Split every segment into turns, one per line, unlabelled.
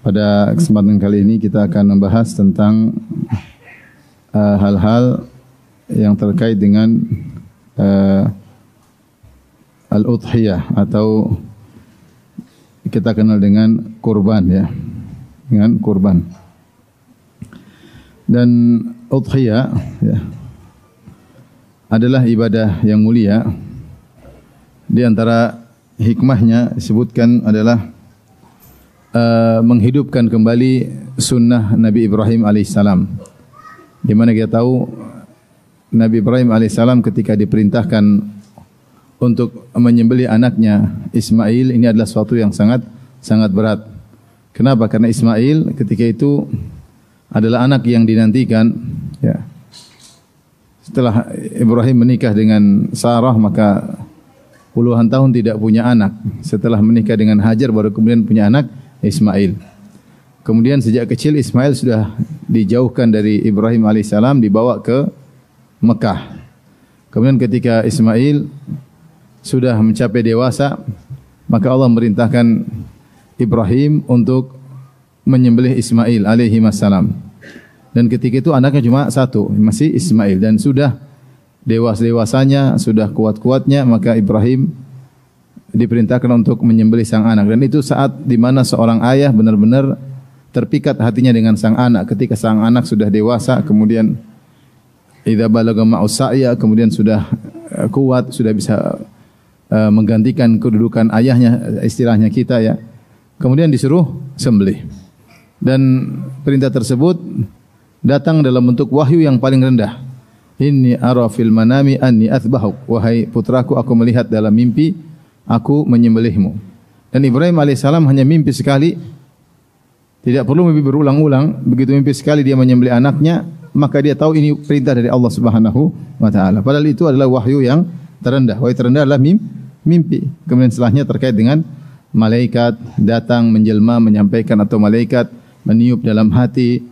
Pada kesempatan kali ini kita akan membahas tentang hal-hal yang terkait dengan al-udhiyah atau kita kenal dengan kurban ya, dengan kurban. Dan udhiyah ya, adalah ibadah yang mulia. Di antara hikmahnya disebutkan adalah menghidupkan kembali sunnah Nabi Ibrahim alaihissalam. Di mana kita tahu Nabi Ibrahim alaihissalam ketika diperintahkan untuk menyembelih anaknya Ismail, ini adalah suatu yang sangat berat. Kenapa? Karena Ismail ketika itu adalah anak yang dinantikan. Ya. Setelah Ibrahim menikah dengan Sarah, maka puluhan tahun tidak punya anak. Setelah menikah dengan Hajar, baru kemudian punya anak Ismail. Kemudian sejak kecil Ismail sudah dijauhkan dari Ibrahim alaihissalam, dibawa ke Mekah. Kemudian ketika Ismail sudah mencapai dewasa, maka Allah memerintahkan Ibrahim untuk menyembelih Ismail alaihi wassalam. Dan ketika itu anaknya cuma satu, masih Ismail, dan sudah dewasanya, sudah kuat-kuatnya, maka Ibrahim diperintahkan untuk menyembelih sang anak. Dan itu saat di mana seorang ayah benar-benar terpikat hatinya dengan sang anak. Ketika sang anak sudah dewasa, kemudian idza balagha ma'us sa'ya, kemudian sudah kuat, sudah bisa menggantikan kedudukan ayahnya, istilahnya kita ya. Kemudian disuruh sembelih. Dan perintah tersebut datang dalam bentuk wahyu yang paling rendah. Inni ara fil manami anni athbahuk. Wahai putraku, aku melihat dalam mimpi aku menyembelihmu. Dan Ibrahim alaihissalam hanya mimpi sekali, tidak perlu mimpi berulang-ulang. Begitu mimpi sekali dia menyembelih anaknya, maka dia tahu ini perintah dari Allah Subhanahu wa taala. Padahal itu adalah wahyu yang terendah. Wahyu terendah adalah mimpi. Kemudian setelahnya terkait dengan malaikat datang menjelma menyampaikan, atau malaikat meniup dalam hati,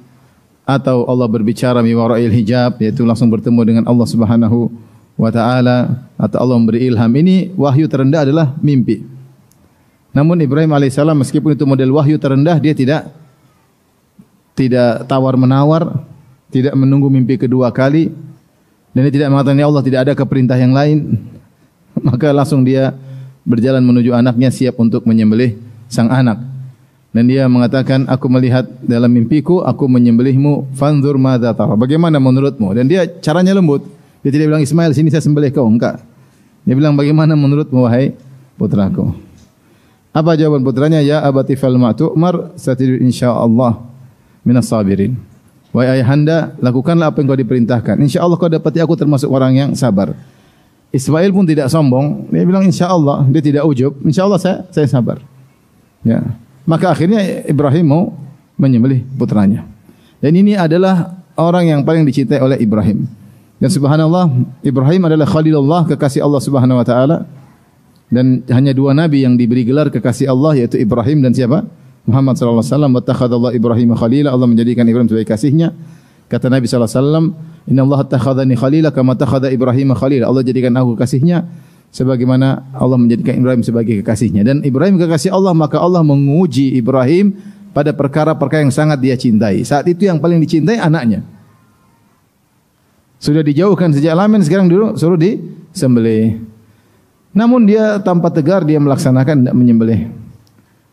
atau Allah berbicara mi wara'il hijab, yaitu langsung bertemu dengan Allah Subhanahu wa ta'ala, atau Allah memberi ilham. Ini wahyu terendah adalah mimpi. Namun Ibrahim alaihissalam meskipun itu model wahyu terendah, dia tidak tawar-menawar, tidak menunggu mimpi kedua kali, dan dia tidak mengatakan ya Allah tidak ada keperintah yang lain. Maka langsung dia berjalan menuju anaknya, siap untuk menyembelih sang anak. Dan dia mengatakan, aku melihat dalam mimpiku aku menyembelihmu, fanzur madza tara, bagaimana menurutmu? Dan dia caranya lembut. Dia tidak bilang Ismail sini saya sembelih kau, enggak. Dia bilang bagaimana menurutmu wahai putraku? Apa jawaban putranya? Ya abati fal ma tu'mar satajidu insyaallah minas sabirin. Wahai ayahanda, lakukanlah apa yang kau diperintahkan. Insyaallah kau dapati aku termasuk orang yang sabar. Ismail pun tidak sombong. Dia bilang insyaallah, dia tidak ujub. Insyaallah saya sabar. Ya. Maka akhirnya Ibrahim mau menyembelih putranya. Dan ini adalah orang yang paling dicintai oleh Ibrahim. Dan subhanallah, Ibrahim adalah Khalilullah, kekasih Allah Subhanahu wa taala. Dan hanya dua nabi yang diberi gelar kekasih Allah, yaitu Ibrahim dan siapa? Muhammad sallallahu alaihi wasallam. Wattakhadallahu Ibrahim khalila, Allah menjadikan Ibrahim sebagai kasihnya. Kata Nabi sallallahu alaihi wasallam, "Innallaha takhadhani khalila kama takhadha Ibrahim khalila." Allah jadikan aku kekasihnya sebagaimana Allah menjadikan Ibrahim sebagai kekasihnya. Dan Ibrahim kekasih Allah, maka Allah menguji Ibrahim pada perkara-perkara yang sangat dia cintai. Saat itu yang paling dicintai anaknya. Sudah dijauhkan sejak lamin, sekarang dulu suruh disembelih. Namun dia tanpa tegar, dia melaksanakan, tidak menyembelih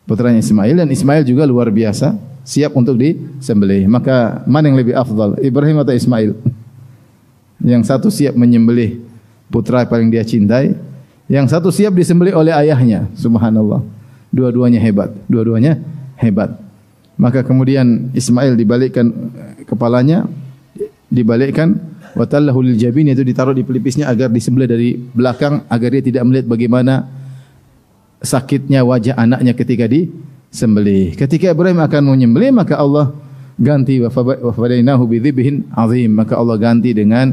putranya Ismail. Dan Ismail juga luar biasa, siap untuk disembelih. Maka mana yang lebih afdal, Ibrahim atau Ismail? Yang satu siap menyembelih putra paling dia cintai, yang satu siap disembelih oleh ayahnya. Subhanallah. Dua-duanya hebat. Maka kemudian Ismail dibalikkan kepalanya, dibalikkan, wa tallahu lil jabin, itu ditaruh di pelipisnya agar disembelih dari belakang, agar dia tidak melihat bagaimana sakitnya wajah anaknya ketika disembelih. Ketika Ibrahim akan menyembelih, maka Allah ganti wa fadainahu bidzibhin azim, maka Allah ganti dengan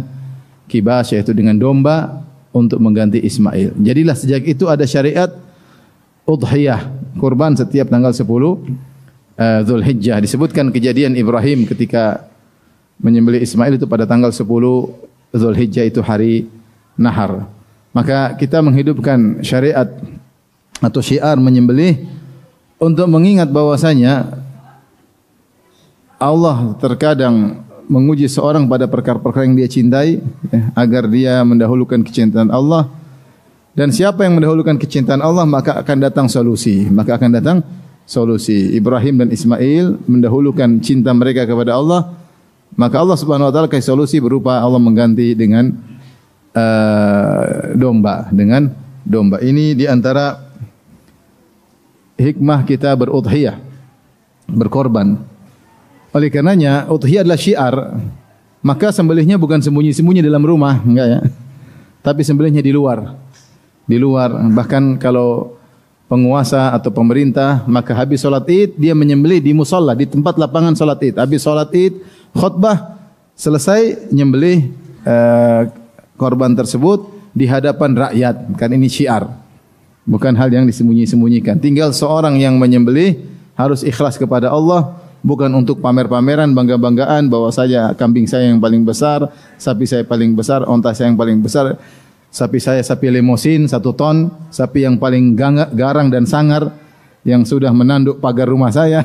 kibas, yaitu dengan domba, untuk mengganti Ismail. Jadilah sejak itu ada syariat udhiyah, kurban setiap tanggal 10 Dzulhijjah. Disebutkan kejadian Ibrahim ketika menyembelih Ismail itu pada tanggal 10 Dzulhijjah, itu hari nahar. Maka kita menghidupkan syariat atau syiar menyembelih untuk mengingat bahwasanya Allah terkadang menguji seorang pada perkara-perkara yang dia cintai, agar dia mendahulukan kecintaan Allah. Dan siapa yang mendahulukan kecintaan Allah, maka akan datang solusi. Ibrahim dan Ismail mendahulukan cinta mereka kepada Allah, maka Allah Subhanahu wa taala kasih solusi berupa Allah mengganti dengan domba. Ini di antara hikmah kita berudhiyah, berkorban. Oleh karenanya udhiyah adalah syiar, maka sembelihnya bukan sembunyi-sembunyi dalam rumah, enggak ya. Tapi sembelihnya di luar. Bahkan kalau penguasa atau pemerintah, maka habis salat Id dia menyembelih di musalla, di tempat lapangan salat Id. Habis salat Id, khutbah selesai, nyembelih korban tersebut di hadapan rakyat. Kan ini syiar. Bukan hal yang disembunyi-sembunyikan. Tinggal seorang yang menyembelih harus ikhlas kepada Allah, bukan untuk pamer-pameran, bangga-banggaan bahwa kambing saya yang paling besar, sapi saya paling besar, onta saya yang paling besar, sapi limosin 1 ton, sapi yang paling garang dan sangar yang sudah menanduk pagar rumah saya.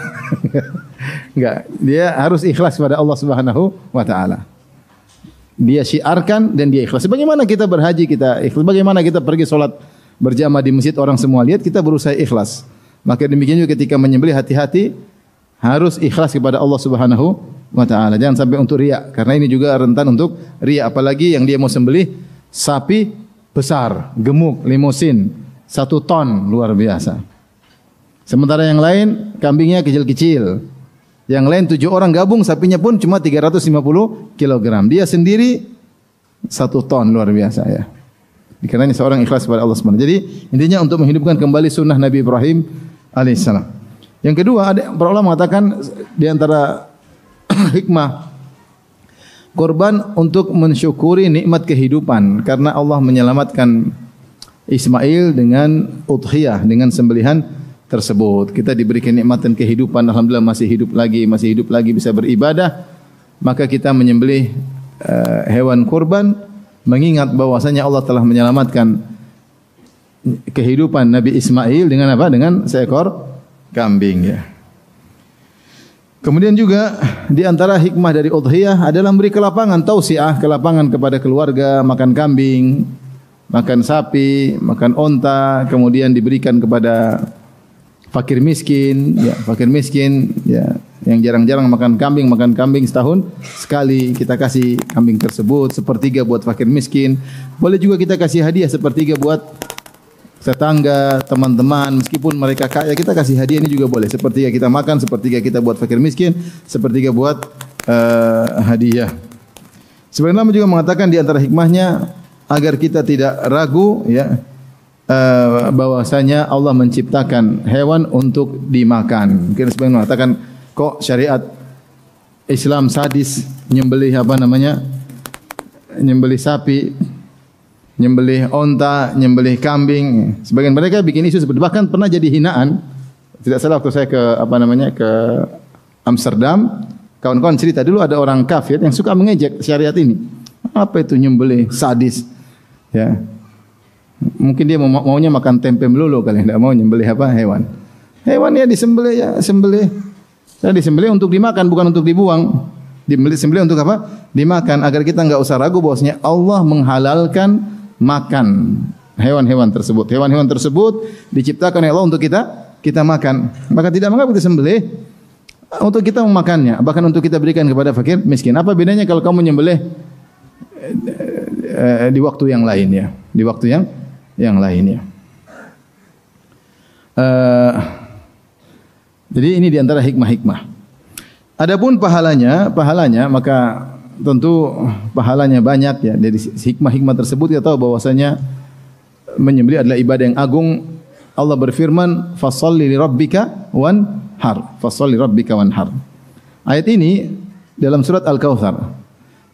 Enggak, dia harus ikhlas kepada Allah Subhanahu wa taala. Dia syiarkan dan dia ikhlas. Bagaimana kita berhaji, kita ikhlas. Bagaimana kita pergi salat berjamaah di masjid, orang semua lihat, kita berusaha ikhlas. Maka demikian juga ketika menyembelih, hati-hati, harus ikhlas kepada Allah Subhanahu wa taala. Jangan sampai untuk riya, karena ini juga rentan untuk riya, apalagi yang dia mau sembelih sapi besar, gemuk, limosin, 1 ton, luar biasa. Sementara yang lain kambingnya kecil-kecil. Yang lain 7 orang gabung, sapinya pun cuma 350 kg. Dia sendiri 1 ton, luar biasa ya. Karena seorang ikhlas kepada Allah SWT. Jadi intinya untuk menghidupkan kembali sunnah Nabi Ibrahim alaihissalam. Yang kedua, ada para ulama mengatakan di antara hikmah korban untuk mensyukuri nikmat kehidupan, karena Allah menyelamatkan Ismail dengan udhiyah, dengan sembelihan tersebut. Kita diberikan nikmat dan kehidupan, alhamdulillah masih hidup lagi bisa beribadah, maka kita menyembelih hewan kurban mengingat bahwasanya Allah telah menyelamatkan kehidupan Nabi Ismail dengan apa? Dengan seekor kambing ya. Kemudian juga di antara hikmah dari udhiyah adalah memberi kelapangan, tausiah, kelapangan kepada keluarga, makan kambing, makan sapi, makan onta, kemudian diberikan kepada fakir miskin ya, yang jarang-jarang makan kambing setahun sekali kita kasih kambing tersebut, 1/3 buat fakir miskin. Boleh juga kita kasih hadiah 1/3 buat tetangga, teman-teman, meskipun mereka kaya, kita kasih hadiah ini juga boleh. 1/3 kita makan, 1/3 kita buat fakir miskin, 1/3 buat hadiah. Sebenarnya juga mengatakan di antara hikmahnya agar kita tidak ragu ya, bahwasanya Allah menciptakan hewan untuk dimakan. Mungkin sebenarnya mengatakan kok syariat Islam sadis, nyembelih nyembelih sapi, nyembelih onta, nyembelih kambing. Sebagian mereka bikin isu seperti, bahkan pernah jadi hinaan. Tidak salah waktu saya ke ke Amsterdam, kawan-kawan cerita dulu ada orang kafir yang suka mengejek syariat ini. Apa itu nyembelih sadis? Ya. Mungkin dia maunya makan tempe melulu kali, tidak mau nyembelih hewan. Hewan ya disembelih ya, sembelih. Saya disembelih untuk dimakan, bukan untuk dibuang. Disembelih untuk apa? Dimakan, agar kita enggak usah ragu bahwasanya Allah menghalalkan makan hewan-hewan tersebut. Hewan-hewan tersebut diciptakan oleh Allah untuk kita makan. Maka tidak mengapa kita sembelih untuk kita memakannya, bahkan untuk kita berikan kepada fakir miskin. Apa bedanya kalau kamu menyembelih di waktu yang lain ya? Di waktu yang lain ya. Jadi ini di antara hikmah-hikmah. Adapun pahalanya maka tentu pahalanya banyak ya. Dari hikmah-hikmah tersebut kita tahu bahwasanya menyembelih adalah ibadah yang agung. Allah berfirman, "Fasholli li rabbika wanhar." Fasholli rabbika wanhar. Ayat ini dalam surat Al-Kautsar.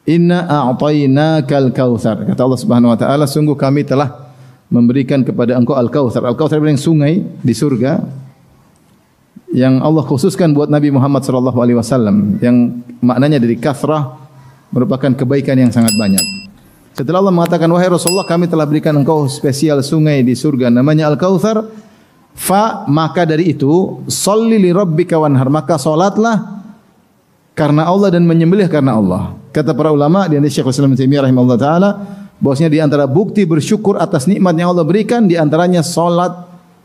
Inna a'tainakal kautsar. Kata Allah Subhanahu wa taala, sungguh kami telah memberikan kepada engkau Al-Kautsar. Al-Kautsar adalah sungai di surga yang Allah khususkan buat Nabi Muhammad sallallahu alaihi wasallam, yang maknanya dari kathrah merupakan kebaikan yang sangat banyak. Setelah Allah mengatakan, wahai Rasulullah, kami telah berikan engkau spesial sungai di surga namanya Al-Kautsar, maka dari itu sholli li rabbika wanhar, maka salatlah karena Allah dan menyembelih karena Allah. Kata para ulama di antara Syekhul Islam Ibnu Taimiyah rahimahullah taala, bahwasanya di antara bukti bersyukur atas nikmat yang Allah berikan di antaranya salat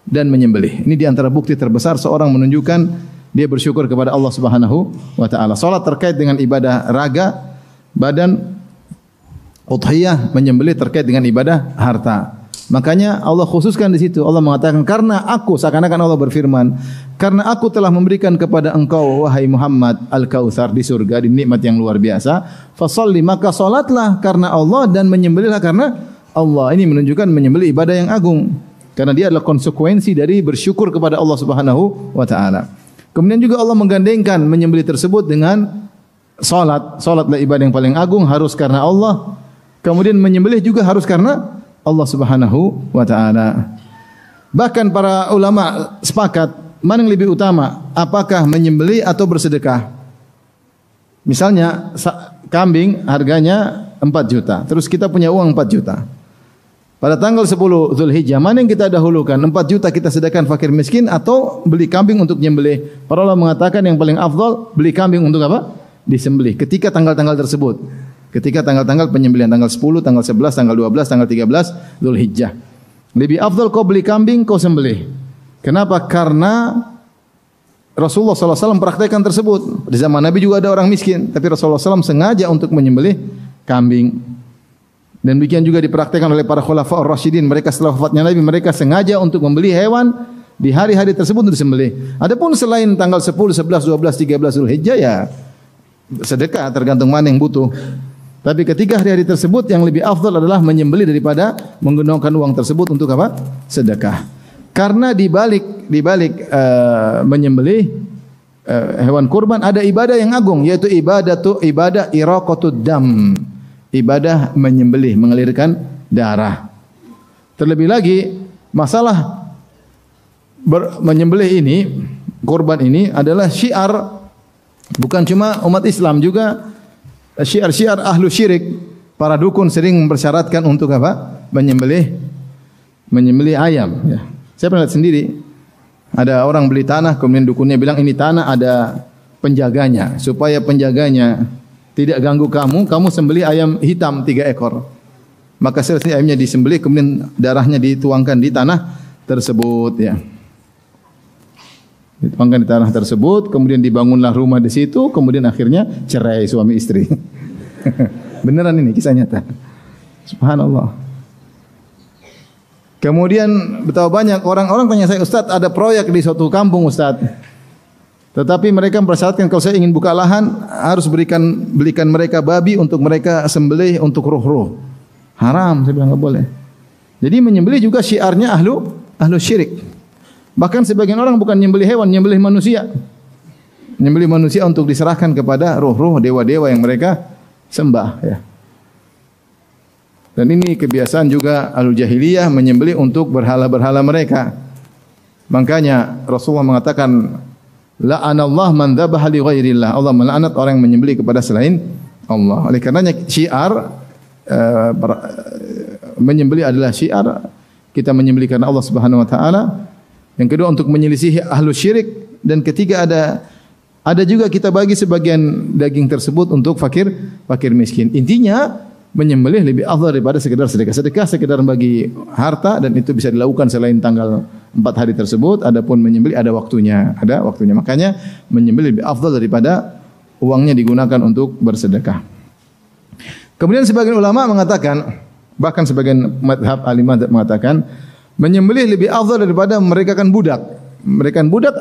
dan menyembelih. Ini di antara bukti terbesar seorang menunjukkan dia bersyukur kepada Allah Subhanahu wa taala. Salat terkait dengan ibadah raga, badan, udhiyah, menyembelih terkait dengan ibadah harta. Makanya Allah khususkan di situ. Allah mengatakan, karena aku, seakan-akan Allah berfirman, karena aku telah memberikan kepada engkau wahai Muhammad al-Kautsar di surga, di nikmat yang luar biasa, fasholli, maka salatlah karena Allah dan menyembelihlah karena Allah. Ini menunjukkan menyembelih ibadah yang agung, karena dia adalah konsekuensi dari bersyukur kepada Allah Subhanahu wa taala. Kemudian juga Allah menggandengkan menyembelih tersebut dengan salat. Salatlah ibadah yang paling agung, harus karena Allah. Kemudian menyembelih juga harus karena Allah Subhanahu wa taala. Bahkan para ulama sepakat mana yang lebih utama, apakah menyembelih atau bersedekah? Misalnya kambing harganya 4 juta, terus kita punya uang 4 juta. Pada tanggal 10 Zulhijjah, mana yang kita dahulukan? 4 juta kita sedekahkan fakir miskin atau beli kambing untuk menyembelih? Para ulama mengatakan yang paling afdal beli kambing untuk apa? Disembelih ketika tanggal-tanggal tersebut. Ketika tanggal-tanggal penyembelihan, tanggal 10, tanggal 11, tanggal 12, tanggal 13 Zulhijjah. Lebih afdal kau beli kambing, kau sembelih. Kenapa? Karena Rasulullah SAW praktekkan tersebut. Di zaman Nabi juga ada orang miskin, tapi Rasulullah SAW sengaja untuk menyembelih kambing. Dan demikian juga dipraktekkan oleh para khulafa ar-rasyidin. Mereka setelah wafatnya Nabi, mereka sengaja untuk membeli hewan di hari-hari tersebut untuk disembelih. Adapun selain tanggal 10, 11, 12, 13 Zulhijjah ya sedekah, tergantung mana yang butuh. Tapi ketika hari-hari tersebut yang lebih afdal adalah menyembelih daripada menggunakan uang tersebut untuk apa? Sedekah. Karena di balik menyembelih hewan kurban ada ibadah yang agung, yaitu ibadah iraqatud dam. Ibadah menyembelih, mengalirkan darah. Terlebih lagi masalah menyembelih ini, kurban ini adalah syiar bukan cuma umat Islam, juga syiar-syiar ahlu syirik. Para dukun sering mempersyaratkan untuk apa? Menyembelih ayam. Ya. Saya pernah lihat sendiri. Ada orang beli tanah, kemudian dukunnya bilang ini tanah ada penjaganya. Supaya penjaganya tidak ganggu kamu sembelih ayam hitam 3 ekor. Maka selesai ayamnya disembelih, kemudian darahnya dituangkan di tanah tersebut. Ya. Dituangkan di tanah tersebut, kemudian dibangunlah rumah di situ, kemudian akhirnya cerai suami istri. Beneran ini kisah nyata. Subhanallah. Kemudian betapa banyak orang-orang tanya saya, Ustaz, ada proyek di suatu kampung, Ustaz. Tetapi mereka mempersyaratkan kalau saya ingin buka lahan harus belikan mereka babi untuk mereka sembelih untuk ruh-ruh. Haram, saya bilang enggak boleh. Jadi menyembelih juga syiarnya ahlu syirik. Bahkan sebagian orang bukan menyembelih hewan, menyembelih manusia. Menyembelih manusia untuk diserahkan kepada ruh-ruh dewa-dewa yang mereka sembah, ya. Dan ini kebiasaan juga ahlul jahiliyah menyembelih untuk berhala-berhala mereka. Makanya Rasulullah mengatakan, la'anallah man dzabaha li ghairillah. Allah melaknat orang yang menyembelih kepada selain Allah. Oleh karenanya syiar menyembelih adalah syiar kita menyembelih karena Allah Subhanahu wa taala. Yang kedua untuk menyelisihi ahlu syirik, dan ketiga ada juga kita bagi sebagian daging tersebut untuk fakir miskin. Intinya menyembelih lebih afdal daripada sekedar sedekah. Sedekah sekedar bagi harta dan itu bisa dilakukan selain tanggal 4 hari tersebut. Adapun menyembelih ada waktunya. Makanya menyembelih lebih afdal daripada uangnya digunakan untuk bersedekah. Kemudian sebagian ulama mengatakan, bahkan sebagian madhab ahli madhab mengatakan, menyembelih lebih afdal daripada memerdekakan budak. Memerdekakan budak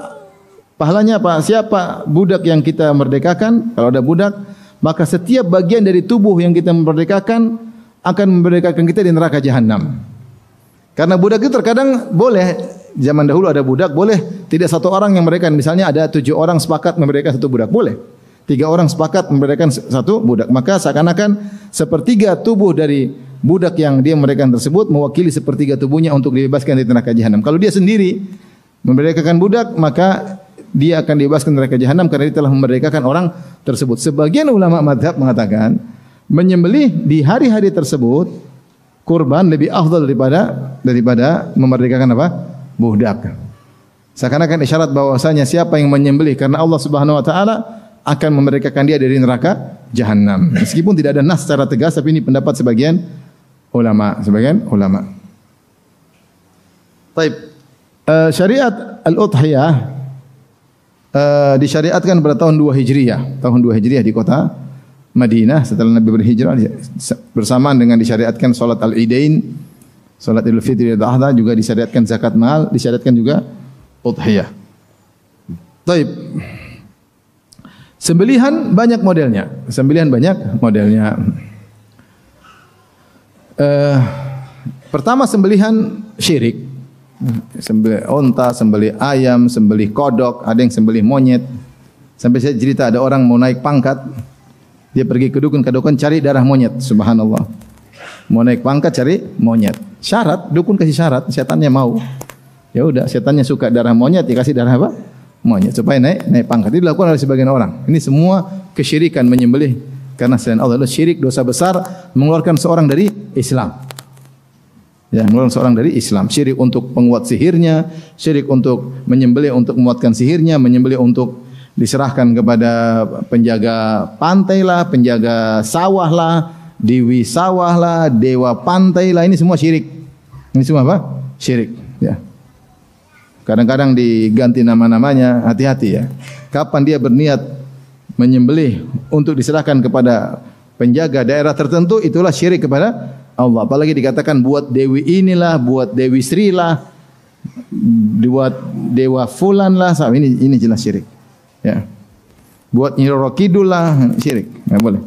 pahalanya apa? Siapa budak yang kita merdekakan? Kalau ada budak, maka setiap bagian dari tubuh yang kita merdekakan akan memerdekakan kita di neraka jahanam. Karena budak itu terkadang boleh, zaman dahulu ada budak, boleh tidak satu orang yang merdekakan. Misalnya ada 7 orang sepakat memerdekakan satu budak, boleh. 3 orang sepakat memerdekakan satu budak. Maka seakan-akan sepertiga tubuh dari budak yang dia memerdekakan tersebut mewakili sepertiga tubuhnya untuk dibebaskan dari neraka jahanam. Kalau dia sendiri memerdekakan budak, maka dia akan dibebaskan dari neraka jahanam karena dia telah memerdekakan orang tersebut. Sebagian ulama madhab mengatakan menyembelih di hari-hari tersebut kurban lebih afdal daripada memerdekakan apa? Budak. Seakan-akan isyarat bahwasanya siapa yang menyembelih karena Allah Subhanahu wa taala, akan memerdekakan dia dari neraka Jahannam. Meskipun tidak ada nas secara tegas, tapi ini pendapat sebagian ulama. Baik. Syariat al-udhiyah disyariatkan pada tahun 2 Hijriah. Tahun 2 Hijriah di kota Madinah setelah Nabi berhijrah, bersamaan dengan disyariatkan salat al-Idain, salat Idul Fitri dan Adha, juga disyariatkan zakat mal, disyariatkan juga udhiyah. Baik. Sembelihan banyak modelnya. Pertama sembelihan syirik. Sembelih unta, sembelih ayam, sembelih kodok, ada yang sembelih monyet. Sampai saya cerita ada orang mau naik pangkat, dia pergi ke dukun cari darah monyet. Subhanallah. Mau naik pangkat cari monyet. Syarat, dukun kasih syarat, setannya mau. Ya udah, setannya suka darah monyet, dikasih darah apa? Monyet supaya naik pangkat. Itu dilakukan oleh sebagian orang. Ini semua kesyirikan, menyembelih karena selain Allah. Syirik, dosa besar, mengeluarkan seorang dari Islam. Ya, mengeluarkan seorang dari Islam. Syirik untuk penguat sihirnya, syirik untuk menyembelih untuk menguatkan sihirnya, menyembelih untuk diserahkan kepada penjaga pantai lah, penjaga sawah lah, dewi sawah lah, dewa pantai lah. Ini semua syirik. Ini semua apa? Syirik. Ya. Kadang-kadang diganti nama-namanya, hati-hati ya. Kapan dia berniat menyembelih untuk diserahkan kepada penjaga daerah tertentu, itulah syirik kepada Allah. Apalagi dikatakan buat dewi inilah, buat dewi Sri lah, buat dewa fulan lah, ini jelas syirik. Ya. Buat Nyi Roro Kidul lah, syirik. Enggak boleh.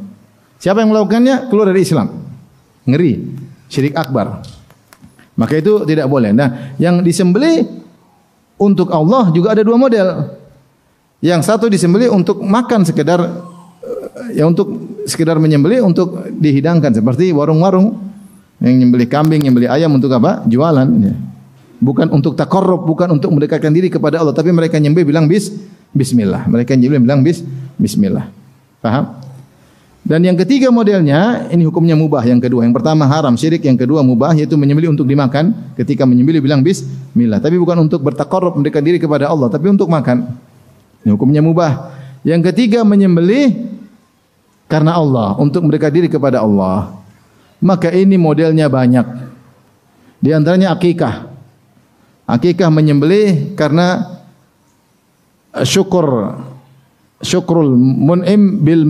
Siapa yang melakukannya keluar dari Islam. Ngeri. Syirik akbar. Maka itu tidak boleh. Nah, yang disembelih untuk Allah juga ada dua model. Yang satu disembelih untuk makan sekedar, ya untuk sekedar menyembelih untuk dihidangkan seperti warung-warung yang menyembelih kambing, menyembelih ayam untuk apa? Jualan. Ya. Bukan untuk takarrub, bukan untuk mendekatkan diri kepada Allah, tapi mereka nyembelih bilang bismillah. Mereka nyembelih bilang bismillah. Paham? Dan yang ketiga modelnya, ini hukumnya mubah. Yang kedua, yang pertama haram syirik, yang kedua mubah, yaitu menyembelih untuk dimakan. Ketika menyembelih bilang bismillah, tapi bukan untuk bertakarrub, mendekatkan diri kepada Allah, tapi untuk makan. Ini hukumnya mubah. Yang ketiga menyembelih karena Allah, untuk mendekatkan diri kepada Allah. Maka ini modelnya banyak. Di antaranya akikah. Akikah menyembelih karena syukrul mun'im bil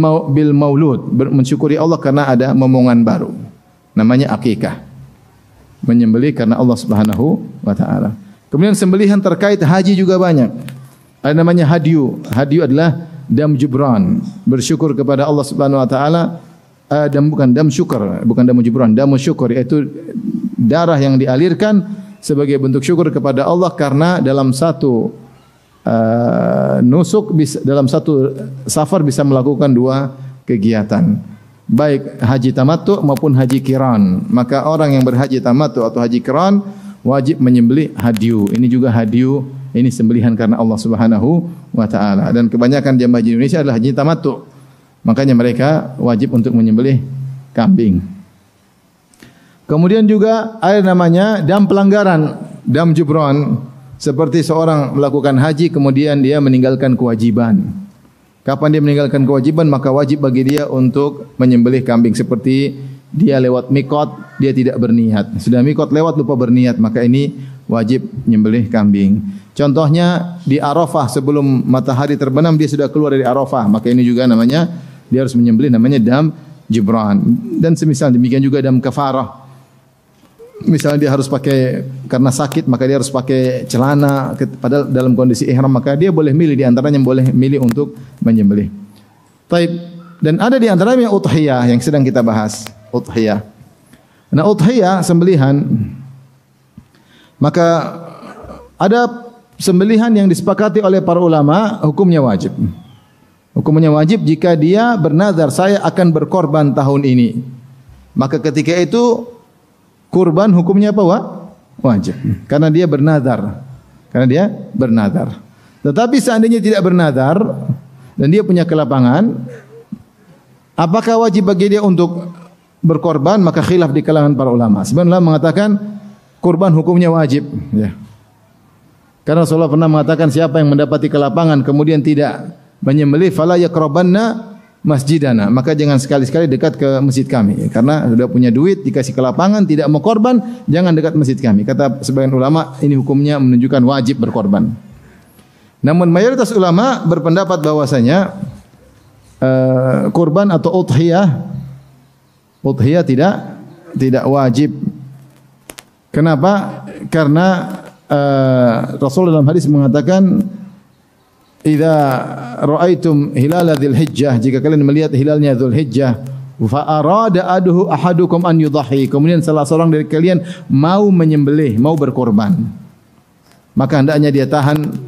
maulud, mensyukuri Allah karena ada momongan baru. Namanya akikah. Menyembelih karena Allah Subhanahu wa taala. Kemudian sembelihan terkait haji juga banyak. Ada namanya hadyu. Hadyu adalah dam jubran, bersyukur kepada Allah Subhanahu wa taala. Bukan dam syukur, bukan dam jubran, dam syukur, yaitu darah yang dialirkan sebagai bentuk syukur kepada Allah karena dalam satu nusuk bisa, dalam satu safar bisa melakukan dua kegiatan, baik haji tamattu maupun haji qiran. Maka orang yang berhaji tamattu atau haji qiran wajib menyembelih hadyu. Ini juga hadyu, ini sembelihan karena Allah Subhanahu wa taala. Dan kebanyakan jemaah haji Indonesia adalah haji tamattu. Makanya mereka wajib untuk menyembelih kambing. Kemudian juga ada namanya dam pelanggaran, dam jubran. Seperti seorang melakukan haji kemudian dia meninggalkan kewajiban. Kapan dia meninggalkan kewajiban, maka wajib bagi dia untuk menyembelih kambing. Seperti dia lewat mikot, dia tidak berniat. Sudah mikot lewat lupa berniat, maka ini wajib menyembelih kambing. Contohnya di Arafah sebelum matahari terbenam dia sudah keluar dari Arafah, maka ini juga namanya dia harus menyembelih, namanya dam jibran. Dan semisal demikian juga dam kafarah. Misalnya dia harus pakai karena sakit, maka dia harus pakai celana padahal dalam kondisi ihram, maka dia boleh milih, di antaranya boleh milih untuk menyembelih. Taib. Dan ada di antaranya udhiyah yang sedang kita bahas, udhiyah. Nah, udhiyah sembelihan, maka ada sembelihan yang disepakati oleh para ulama hukumnya wajib. Hukumnya wajib jika dia bernazar saya akan berkorban tahun ini. Maka ketika itu kurban hukumnya apa? Wajib. Karena dia bernazar. Tetapi seandainya tidak bernazar dan dia punya kelapangan, apakah wajib bagi dia untuk berkorban? Maka khilaf di kalangan para ulama. Sebenarnya mengatakan kurban hukumnya wajib. Ya. Karena Rasulullah pernah mengatakan siapa yang mendapati kelapangan kemudian tidak menyembelih fala yaqrabanna masjidana, maka jangan sekali-sekali dekat ke masjid kami. Karena sudah punya duit, dikasih ke lapangan, tidak mau korban, jangan dekat masjid kami. Kata sebagian ulama, ini hukumnya menunjukkan wajib berkorban. Namun mayoritas ulama berpendapat bahwasanya kurban atau udhiyah tidak wajib. Kenapa? Karena Rasul dalam hadis mengatakan, "Idza ra'aitum hilal Dzulhijjah," jika kalian melihat hilalnya Dzulhijjah, fa arada ahadukum an yudhi, kemudian salah seorang dari kalian mau menyembelih, mau berkorban, maka hendaknya dia tahan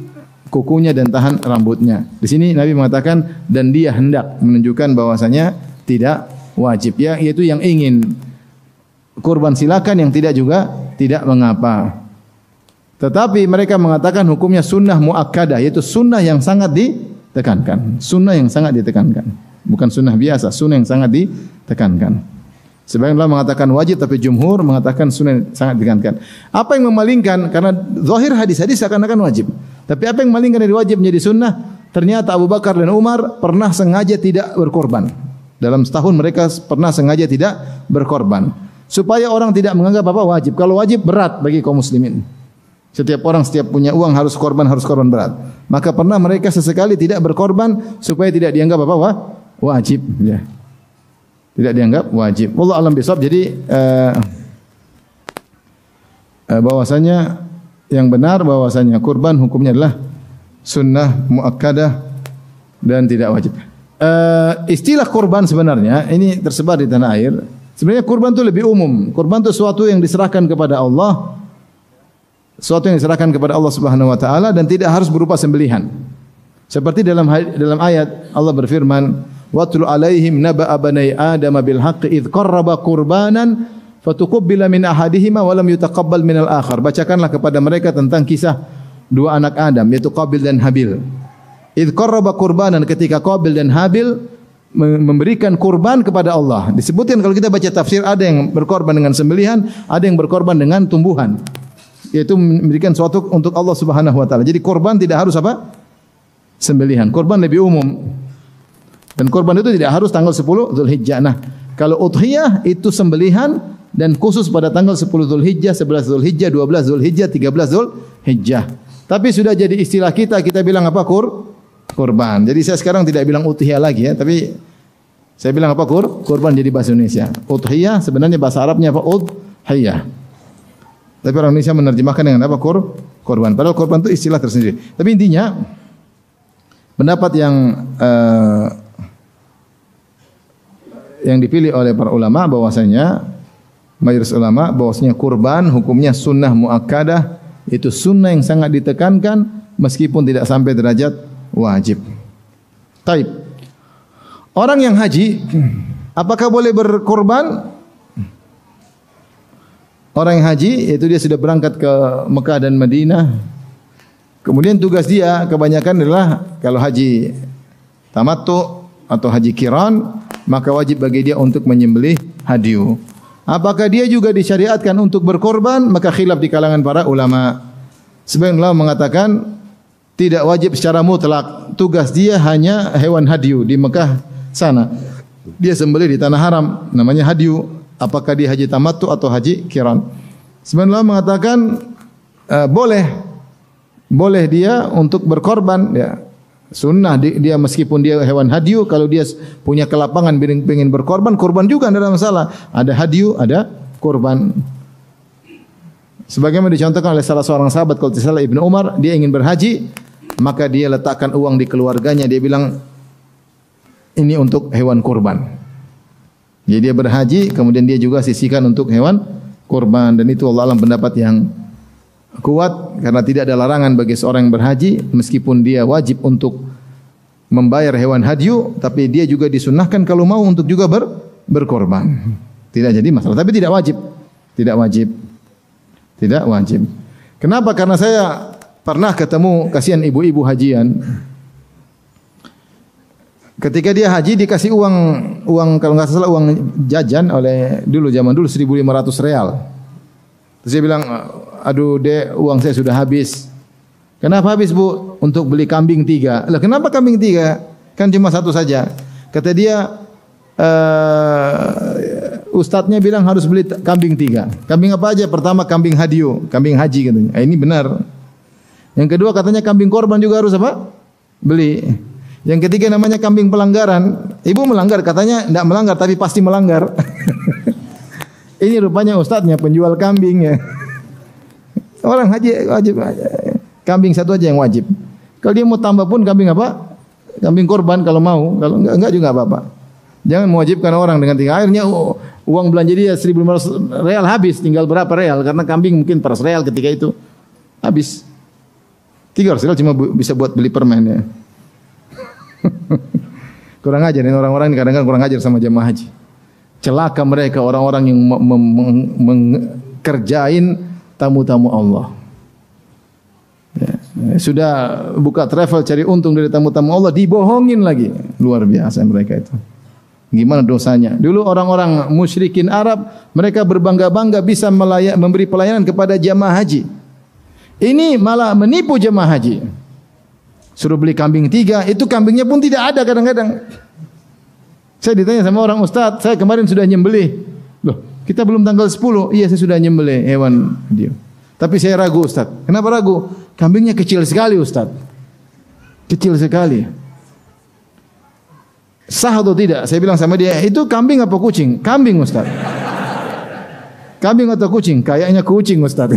kukunya dan tahan rambutnya. Di sini Nabi mengatakan dan dia hendak, menunjukkan bahwasanya tidak wajib. Ya, yaitu yang ingin kurban silakan, yang tidak juga tidak mengapa. Tetapi mereka mengatakan hukumnya sunnah muakkadah, yaitu sunnah yang sangat ditekankan. Sunnah yang sangat ditekankan. Bukan sunnah biasa, sunnah yang sangat ditekankan. Sebagian ulama mengatakan wajib, tapi jumhur mengatakan sunnah yang sangat ditekankan. Apa yang memalingkan? Karena zahir hadis-hadis seakan-akan wajib. Tapi apa yang memalingkan dari wajib menjadi sunnah? Ternyata Abu Bakar dan Umar pernah sengaja tidak berkorban. Dalam setahun mereka pernah sengaja tidak berkorban. Supaya orang tidak menganggap apa wajib. Kalau wajib berat bagi kaum muslimin. Setiap orang setiap punya uang harus korban berat. Maka pernah mereka sesekali tidak berkorban supaya tidak dianggap apa wajib. Ya. Tidak dianggap wajib. Wallahu a'lam bishawab. Jadi bahwasanya yang benar bahwasanya kurban hukumnya adalah sunnah muakkadah dan tidak wajib. Istilah kurban sebenarnya ini tersebar di tanah air. Sebenarnya kurban itu lebih umum. Kurban itu sesuatu yang diserahkan kepada Allah. Sesuatu yang diserahkan kepada Allah Subhanahu wa taala dan tidak harus berupa sembelihan. Seperti dalam ayat Allah berfirman, "Watlu 'alaihim naba'a bani Adam bil haqqi idz qarraba qurbanan fatuqabbala min ahadihima wa lam yutaqabbal min al-akhar." Bacakanlah kepada mereka tentang kisah dua anak Adam, yaitu Qabil dan Habil. Idz qarraba qurbanan, ketika Qabil dan Habil memberikan kurban kepada Allah. Disebutkan kalau kita baca tafsir, ada yang berkorban dengan sembelihan, ada yang berkorban dengan tumbuhan. Yaitu memberikan sesuatu untuk Allah Subhanahu wa taala. Jadi korban tidak harus apa? Sembelihan. Korban lebih umum. Dan korban itu tidak harus tanggal 10 Dzulhijjah. Nah, kalau udhiyah itu sembelihan dan khusus pada tanggal 10 Dzulhijjah, 11 Dzulhijjah, 12 Dzulhijjah, 13 Dzulhijjah. Tapi sudah jadi istilah kita bilang apa? Kurban. Jadi saya sekarang tidak bilang udhiyah lagi ya, tapi saya bilang apa? Kurban jadi bahasa Indonesia. Udhiyah sebenarnya bahasa Arabnya apa? Udhiyah. Tapi orang Indonesia menerjemahkan dengan apa? Korban. Padahal korban itu istilah tersendiri. Tapi intinya pendapat yang dipilih oleh para ulama bahwasanya mayoritas ulama bahwasanya kurban hukumnya sunnah muakkadah, itu sunnah yang sangat ditekankan meskipun tidak sampai derajat wajib. Taib. Orang yang haji apakah boleh berkorban? Orang yang haji itu dia sudah berangkat ke Mekah dan Madinah. Kemudian tugas dia kebanyakan adalah kalau haji tamattu atau haji qiran, maka wajib bagi dia untuk menyembelih hadiu. Apakah dia juga disyariatkan untuk berkorban? Maka khilaf di kalangan para ulama. Sebagian ulama mengatakan tidak wajib secara mutlak. Tugas dia hanya hewan hadiu di Mekah sana. Dia sembelih di tanah haram, namanya hadiu. Apakah dia haji tamattu atau haji qiran? Sebenarnya mengatakan boleh dia untuk berkorban ya. Sunnah dia meskipun dia hewan hadiu, kalau dia punya kelapangan ingin berkorban, korban juga tidak ada masalah. Ada hadiu, ada korban. Sebagaimana dicontohkan oleh salah seorang sahabat kalau tidak salah Ibnu Umar, dia ingin berhaji, maka dia letakkan uang di keluarganya, dia bilang ini untuk hewan korban. Jadi dia berhaji, kemudian dia juga sisihkan untuk hewan kurban, dan itu Allah alam pendapat yang kuat karena tidak ada larangan bagi seorang yang berhaji meskipun dia wajib untuk membayar hewan hadiu, tapi dia juga disunnahkan kalau mau untuk juga berkorban. Tidak jadi masalah, tapi tidak wajib. Tidak wajib. Tidak wajib. Kenapa? Karena saya pernah ketemu kasihan ibu-ibu hajian. Ketika dia haji dikasih uang kalau nggak salah uang jajan oleh zaman dulu 1.500 real. Terus dia bilang, aduh dek, uang saya sudah habis. Kenapa habis Bu? Untuk beli kambing 3. Lah kenapa kambing 3? Kan cuma satu saja. Kata dia, ustadznya bilang harus beli kambing 3. Kambing apa aja? Pertama kambing hadiu, kambing haji katanya. Ini benar. Yang kedua katanya kambing korban juga harus apa? Beli. Yang ketiga namanya kambing pelanggaran. Ibu melanggar, katanya tidak melanggar tapi pasti melanggar. Ini rupanya ustadznya penjual kambing ya. Orang haji wajib kambing satu aja yang wajib. Kalau dia mau tambah pun kambing apa? Kambing korban kalau mau. Kalau enggak juga apa-apa. Jangan mewajibkan orang dengan tinggal. Akhirnya uang belanja dia 1.500 real habis. Tinggal berapa real? Karena kambing mungkin 100 real ketika itu. Habis. 300 real cuma bisa buat beli permen ya. Kurang ajar. Ini orang-orang ini kadang-kadang kurang ajar sama jemaah haji. Celaka mereka orang-orang yang mengerjain tamu-tamu Allah. Ya, sudah buka travel cari untung dari tamu-tamu Allah, dibohongin lagi. Luar biasa mereka itu. Gimana dosanya? Dulu orang-orang musyrikin Arab, mereka berbangga-bangga bisa memberi pelayanan kepada jamaah haji. Ini malah menipu jamaah haji. Suruh beli kambing 3, itu kambingnya pun tidak ada kadang-kadang. Saya ditanya sama orang, Ustaz, saya kemarin sudah nyembelih. Loh, kita belum tanggal 10. Iya, saya sudah nyembelih hewan dia. Tapi saya ragu, Ustaz. Kenapa ragu? Kambingnya kecil sekali, Ustaz. Kecil sekali. Sah atau tidak? Saya bilang sama dia, itu kambing apa kucing? Kambing, Ustaz. Kambing atau kucing? Kayaknya kucing, Ustaz.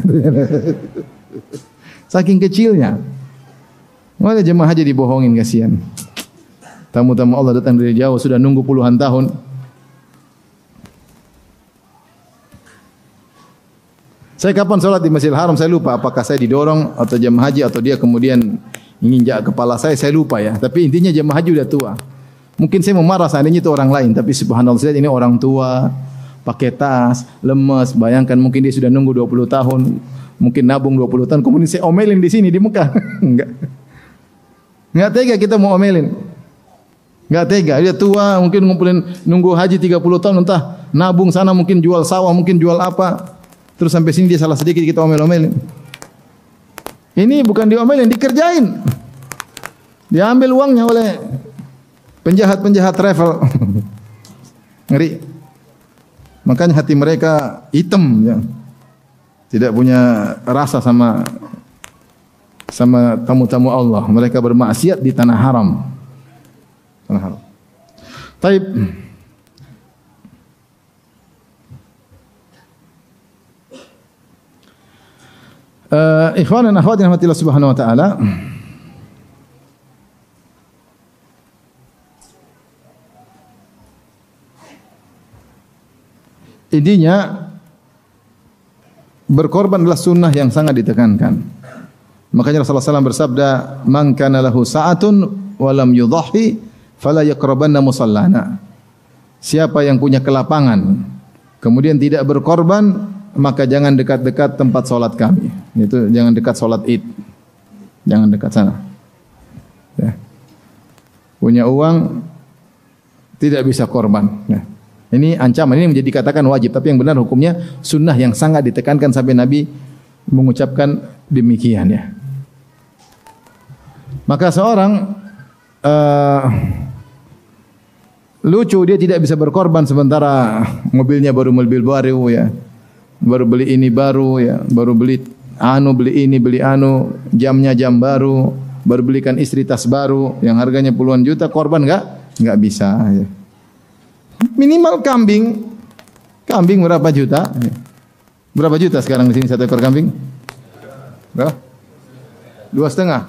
Saking kecilnya. Malah jemaah haji dibohongin, kasihan. Tamu-tamu Allah datang dari jauh, sudah nunggu puluhan tahun. Saya kapan sholat di Masjidil Haram, saya lupa apakah saya didorong atau jemaah haji atau dia kemudian menginjak kepala saya lupa ya. Tapi intinya jemaah haji udah tua. Mungkin saya mau marah seandainya itu orang lain, tapi subhanallah saya ini orang tua, pakai tas, lemes, bayangkan mungkin dia sudah nunggu 20 tahun, mungkin nabung 20 tahun, kemudian saya omelin di sini di Mekah. Enggak tega kita mau omelin. Enggak tega, dia tua, mungkin ngumpulin nunggu haji 30 tahun, entah nabung sana, mungkin jual sawah, mungkin jual apa. Terus sampai sini dia salah sedikit kita omel-omelin. Ini bukan diomelin, dikerjain. Diambil uangnya oleh penjahat-penjahat travel. Ngeri. Makanya hati mereka hitam ya. Tidak punya rasa sama tamu-tamu Allah. Mereka bermaksiat di tanah haram. Tanah haram. Taib. Ikhwan dan akhwat yang rahmatillah subhanahu wa ta'ala, intinya berkorban adalah sunnah yang sangat ditekankan. Makanya Rasulullah SAW bersabda, "Man kana lahu sa'atun wa lam yudhahi fala yaqrabanna musallana." Siapa yang punya kelapangan kemudian tidak berkorban, maka jangan dekat-dekat tempat solat kami. Itu jangan dekat solat Id. Jangan dekat sana. Ya. Punya uang tidak bisa korban. Ya. Ini ancaman, ini menjadi dikatakan wajib, tapi yang benar hukumnya sunnah yang sangat ditekankan sampai Nabi mengucapkan demikian ya. Maka seorang lucu, dia tidak bisa berkorban sementara mobilnya baru mobil baru ya. Baru beli ini baru ya, baru beli ini, beli jamnya jam baru belikan istri tas baru yang harganya puluhan juta, korban enggak bisa ya. Minimal kambing berapa juta? Berapa juta sekarang di sini satu ekor kambing? Berapa? 2,5.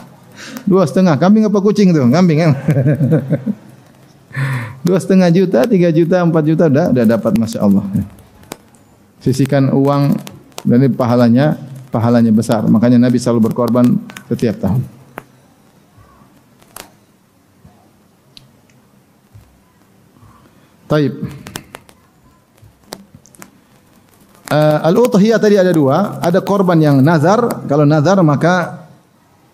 2,5. Kambing apa kucing tuh? Kambing kan? 2,5 juta, 3 juta, 4 juta udah dapat, masya Allah. Sisihkan uang dan ini pahalanya besar. Makanya Nabi selalu berkorban setiap tahun. Taib. Al-udhiyah tadi ada dua. Ada korban yang nazar. Kalau nazar maka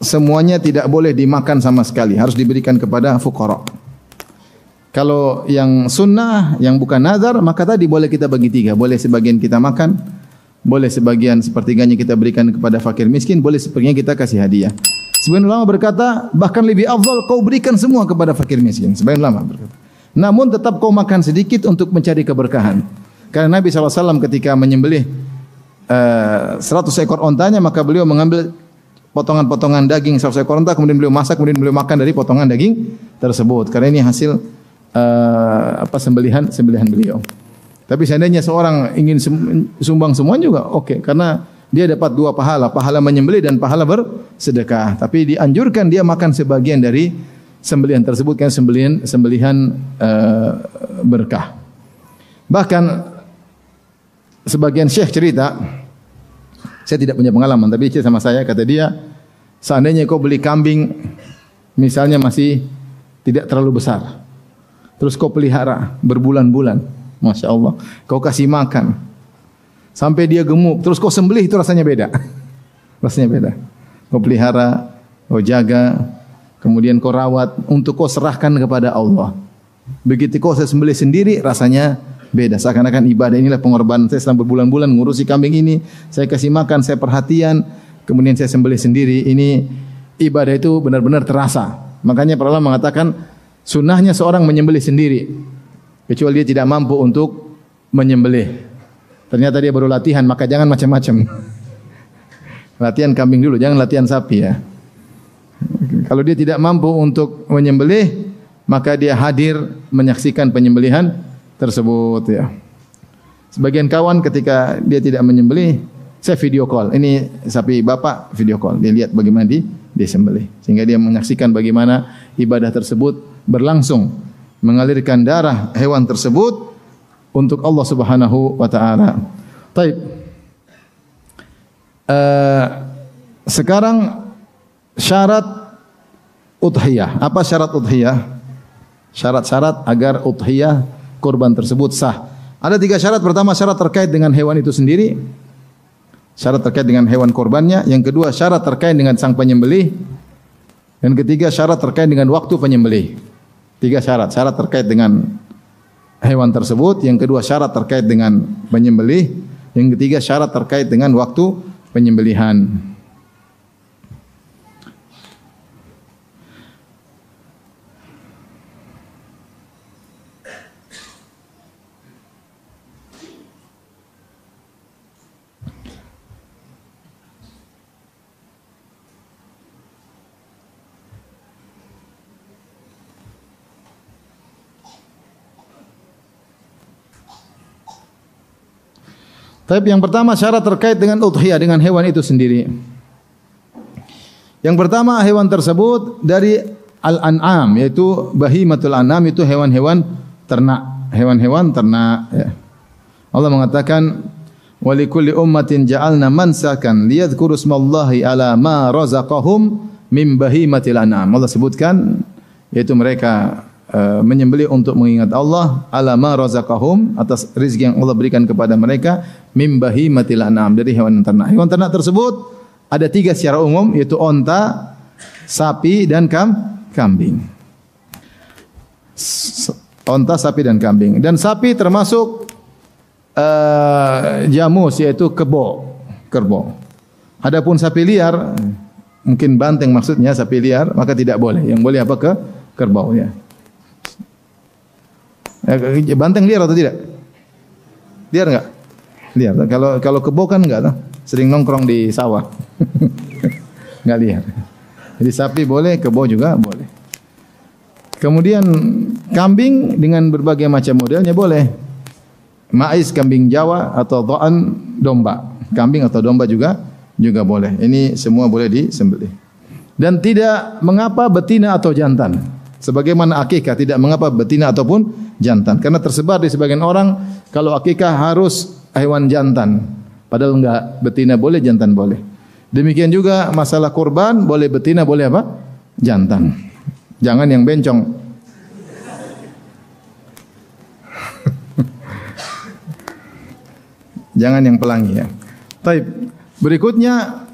semuanya tidak boleh dimakan sama sekali. Harus diberikan kepada fuqara. Kalau yang sunnah, yang bukan nazar, maka tadi boleh kita bagi 3. Boleh sebagian kita makan, boleh sebagian sepertiganya kita berikan kepada fakir miskin, boleh sepertiganya kita kasih hadiah. Sebagian ulama berkata, bahkan lebih afdal kau berikan semua kepada fakir miskin. Sebagian ulama berkata. Namun tetap kau makan sedikit untuk mencari keberkahan. Karena Nabi SAW ketika menyembelih 100 ekor ontanya, maka beliau mengambil potongan-potongan daging 100 ekor onta, kemudian beliau masak, kemudian beliau makan dari potongan daging tersebut. Karena ini hasil sembelihan beliau. Tapi seandainya seorang ingin sumbang semua juga oke, karena dia dapat dua pahala, pahala menyembelih dan pahala bersedekah. Tapi dianjurkan dia makan sebagian dari sembelihan tersebut, kan sembelihan berkah. Bahkan sebagian syekh cerita, saya tidak punya pengalaman, tapi dia sama saya, kata dia, seandainya kau beli kambing, misalnya masih tidak terlalu besar, terus kau pelihara berbulan-bulan, Masya Allah, kau kasih makan, sampai dia gemuk, terus kau sembelih, itu rasanya beda. Rasanya beda. Kau pelihara, kau jaga, kemudian kau rawat, untuk kau serahkan kepada Allah. Begitu kau sembelih sendiri, rasanya beda. Seakan-akan ibadah inilah pengorbanan saya selama berbulan-bulan ngurusi kambing ini, saya kasih makan, saya perhatian, kemudian saya sembelih sendiri. Ini ibadah itu benar-benar terasa. Makanya para ulama mengatakan sunnahnya seorang menyembelih sendiri, kecuali dia tidak mampu untuk menyembelih. Ternyata dia baru latihan, maka jangan macam-macam. Latihan kambing dulu, jangan latihan sapi ya. Kalau dia tidak mampu untuk menyembelih, maka dia hadir menyaksikan penyembelihan tersebut ya. Sebagian kawan ketika dia tidak menyembelih, saya video call. Ini sapi bapak, video call. Dia lihat bagaimana dia sembelih, sehingga dia menyaksikan bagaimana ibadah tersebut berlangsung, mengalirkan darah hewan tersebut untuk Allah Subhanahu wa taala. Baik. Sekarang syarat udhiyah. Apa syarat udhiyah? Syarat-syarat agar udhiyah kurban tersebut sah. Ada 3 syarat. Pertama, syarat terkait dengan hewan itu sendiri. Syarat terkait dengan hewan kurbannya. Yang kedua, syarat terkait dengan sang penyembelih. Dan ketiga, syarat terkait dengan waktu penyembelih. 3 syarat. Syarat terkait dengan hewan tersebut, yang kedua syarat terkait dengan penyembelih, yang ketiga syarat terkait dengan waktu penyembelihan. Tapi yang pertama syarat terkait dengan udhiyah, dengan hewan itu sendiri. Yang pertama, hewan tersebut dari al-an'am, yaitu bahimatul an'am, itu hewan-hewan ternak, hewan-hewan ternak ya. Allah mengatakan walikulli ummatin ja'alna mansakan liyadhkuru ismallahi ala ma razaqahum min bahimatil an'am. Allah sebutkan yaitu mereka menyembelih untuk mengingat Allah ala ma razaqahum, atas rezeki yang Allah berikan kepada mereka, mim bahimatil an'am, dari hewan ternak. Hewan ternak tersebut ada 3 secara umum, yaitu onta, sapi dan kambing. Onta, sapi dan kambing. Dan sapi termasuk jamus, yaitu kerbau. Adapun sapi liar, mungkin banteng maksudnya, sapi liar, maka tidak boleh. Yang boleh apa? Kerbau ya. Banteng liar atau tidak? Liar enggak? Liar. Kalau kebo kan enggak, sering nongkrong di sawah. Enggak liar. Jadi sapi boleh, kebo juga boleh. Kemudian kambing dengan berbagai macam modelnya boleh. Maiz, kambing Jawa, atau dha'an, domba. Kambing atau domba juga boleh. Ini semua boleh disembelih. Dan tidak mengapa betina atau jantan. Sebagaimana akikah tidak mengapa betina ataupun jantan, karena tersebar di sebagian orang kalau akikah harus hewan jantan, padahal enggak, betina boleh, jantan boleh. Demikian juga masalah kurban, boleh betina, boleh apa? Jantan. Jangan yang bencong. Jangan yang pelangi ya. Baik. Berikutnya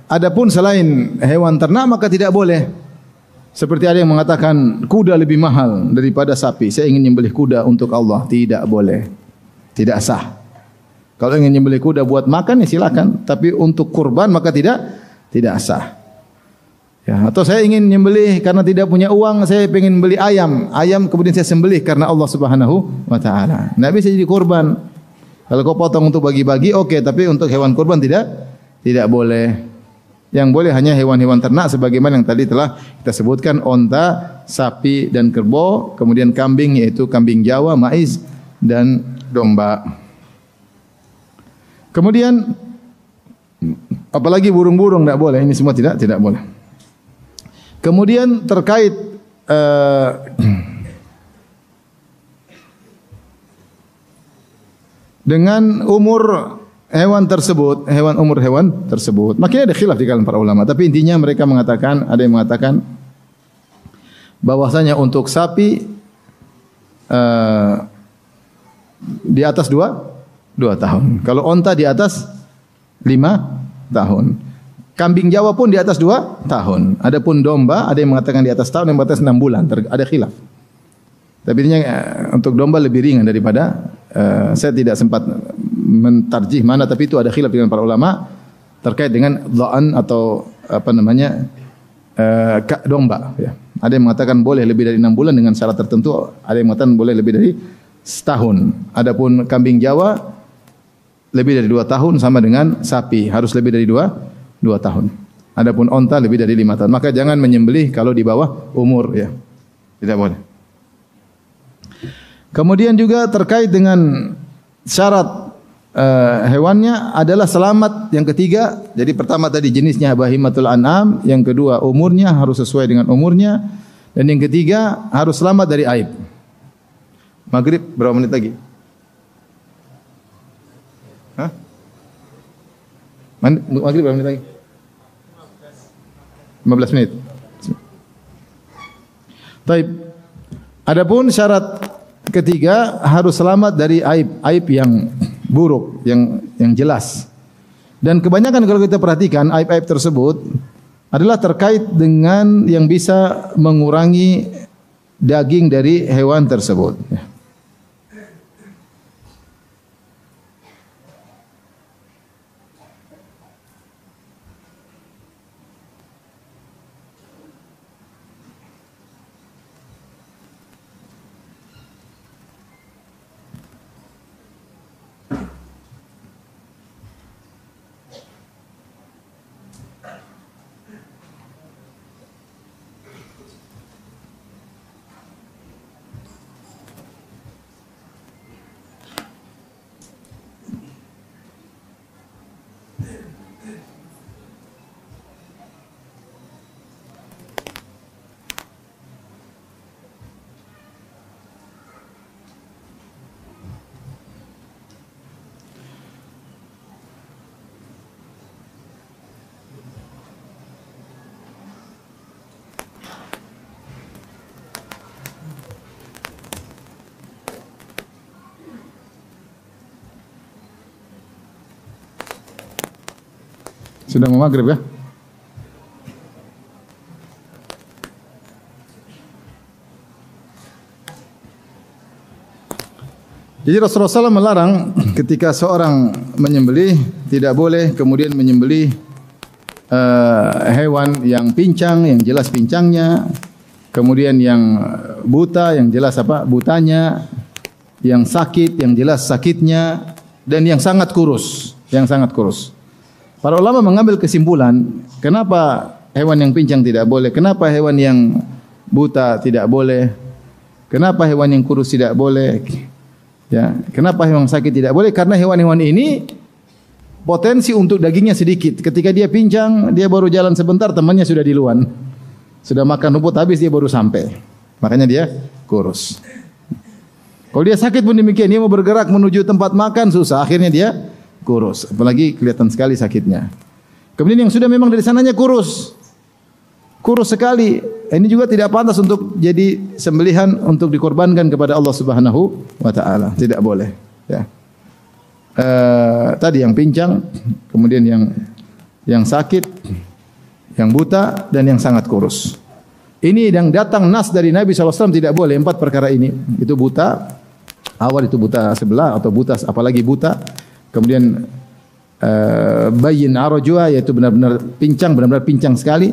adapun selain hewan ternak maka tidak boleh. Seperti ada yang mengatakan kuda lebih mahal daripada sapi, saya ingin menyembelih kuda untuk Allah. Tidak boleh. Tidak sah. Kalau ingin menyembelih kuda buat makan ya silakan, tapi untuk kurban maka tidak sah. Ya, atau saya ingin menyembelih karena tidak punya uang, saya ingin beli ayam. Ayam kemudian saya sembelih karena Allah Subhanahu wa taala. Enggak bisa jadi kurban. Kalau kau potong untuk bagi-bagi oke, tapi untuk hewan kurban tidak boleh. Yang boleh hanya hewan-hewan ternak sebagaimana yang tadi telah kita sebutkan, onta, sapi dan kerbau, kemudian kambing yaitu kambing Jawa, maiz dan domba. Kemudian apalagi burung-burung tidak boleh. Ini semua tidak boleh. Kemudian terkait dengan umur hewan tersebut, umur hewan tersebut. Makin ada khilaf di kalangan para ulama, tapi intinya mereka mengatakan, ada yang mengatakan bahwasanya untuk sapi di atas 2 tahun. Kalau onta di atas 5 tahun. Kambing Jawa pun di atas 2 tahun. Adapun domba, ada yang mengatakan di atas tahun, yang mengatakan 6 bulan. Ada khilaf. Tapi intinya untuk domba lebih ringan daripada, saya tidak sempat mentarjih mana, tapi itu ada khilaf dengan para ulama terkait dengan dha'an atau domba. Ya. Ada yang mengatakan boleh lebih dari 6 bulan dengan syarat tertentu. Ada yang mengatakan boleh lebih dari setahun. Adapun kambing Jawa lebih dari 2 tahun sama dengan sapi, harus lebih dari 2 tahun. Adapun onta lebih dari 5 tahun. Maka jangan menyembelih kalau di bawah umur, ya. Tidak boleh. Kemudian juga terkait dengan syarat hewannya adalah selamat yang ketiga. Jadi pertama tadi jenisnya bahimatul an'am, yang kedua umurnya harus sesuai dengan umurnya, dan yang ketiga harus selamat dari aib. Maghrib berapa menit lagi? Hah? Maghrib berapa menit lagi? 15 menit. Taib. Adapun syarat ketiga harus selamat dari aib yang buruk, yang jelas. Dan kebanyakan kalau kita perhatikan aib-aib tersebut adalah terkait dengan yang bisa mengurangi daging dari hewan tersebut. Sudah mau maghrib ya? Jadi Rasulullah SAW melarang ketika seorang menyembelih, tidak boleh kemudian menyembelih hewan yang pincang, yang jelas pincangnya, kemudian yang buta, yang jelas butanya, yang sakit, yang jelas sakitnya, dan yang sangat kurus, Para ulama mengambil kesimpulan, kenapa hewan yang pincang tidak boleh, kenapa hewan yang buta tidak boleh, kenapa hewan yang kurus tidak boleh, ya, kenapa hewan sakit tidak boleh? Karena hewan-hewan ini potensi untuk dagingnya sedikit. Ketika dia pincang, dia baru jalan sebentar, temannya sudah duluan, sudah makan rumput habis, dia baru sampai. Makanya dia kurus. Kalau dia sakit pun demikian, dia mau bergerak menuju tempat makan susah, akhirnya dia kurus, apalagi kelihatan sekali sakitnya. Kemudian yang sudah memang dari sananya kurus sekali, ini juga tidak pantas untuk jadi sembelihan untuk dikorbankan kepada Allah Subhanahu wa taala, tidak boleh, ya. Tadi yang pincang, kemudian yang sakit, yang buta, dan yang sangat kurus. Ini yang datang nas dari Nabi SAW, tidak boleh 4 perkara ini. Itu buta, awal itu buta sebelah atau buta, apalagi buta. Kemudian bayyin arajua, yaitu benar-benar pincang sekali.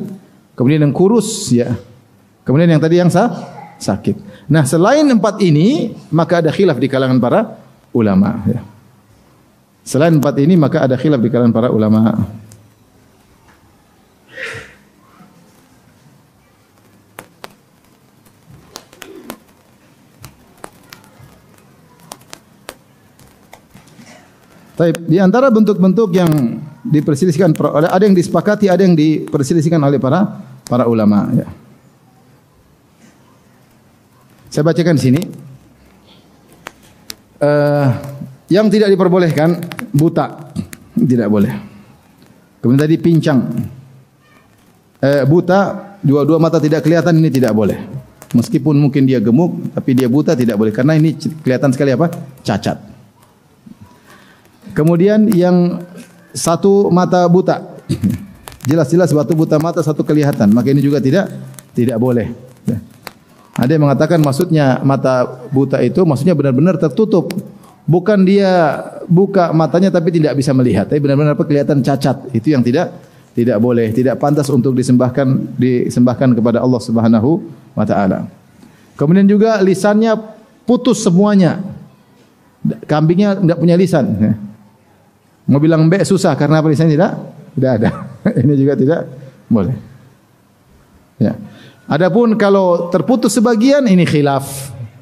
kemudian yang kurus, ya. Kemudian yang tadi yang sakit. Nah, selain 4 ini, maka ada khilaf di kalangan para ulama. Ya. Selain 4 ini, maka ada khilaf di kalangan para ulama. Di antara bentuk-bentuk yang diperselisihkan, ada yang disepakati, ada yang diperselisihkan oleh para ulama. Ya. Saya bacakan di sini. Yang tidak diperbolehkan, buta, tidak boleh. Kemudian tadi pincang, buta, dua mata tidak kelihatan, ini tidak boleh. Meskipun mungkin dia gemuk, tapi dia buta tidak boleh, karena ini kelihatan sekali apa? Cacat. Kemudian yang satu mata buta, jelas-jelas batu buta mata, satu kelihatan, maka ini juga tidak boleh. Ada yang mengatakan maksudnya mata buta itu maksudnya benar-benar tertutup, bukan dia buka matanya tapi tidak bisa melihat, tapi benar-benar kelihatan cacat. Itu yang tidak boleh, tidak pantas untuk disembahkan kepada Allah Subhanahu wa taala. Kemudian juga lisannya putus semuanya. Kambingnya tidak punya lisan. Mau bilang mbek susah karena apa, lisannya tidak ada. Ini juga tidak boleh. Ya. Adapun kalau terputus sebagian, ini khilaf.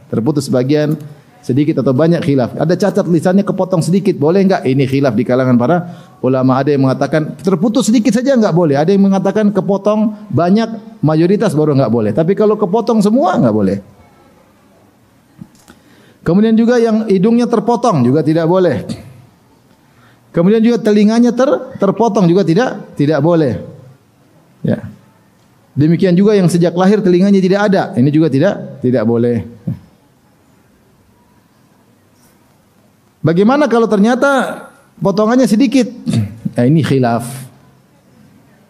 Terputus sebagian, sedikit atau banyak, khilaf. Ada cacat lisannya kepotong sedikit, boleh enggak? Ini khilaf di kalangan para ulama. Ada yang mengatakan terputus sedikit saja enggak boleh. Ada yang mengatakan kepotong banyak, mayoritas baru enggak boleh. Tapi kalau kepotong semua enggak boleh. Kemudian juga yang hidungnya terpotong juga tidak boleh. Kemudian juga telinganya terpotong juga tidak boleh. Ya. Demikian juga yang sejak lahir telinganya tidak ada, ini juga tidak boleh. Bagaimana kalau ternyata potongannya sedikit? Nah, ini khilaf.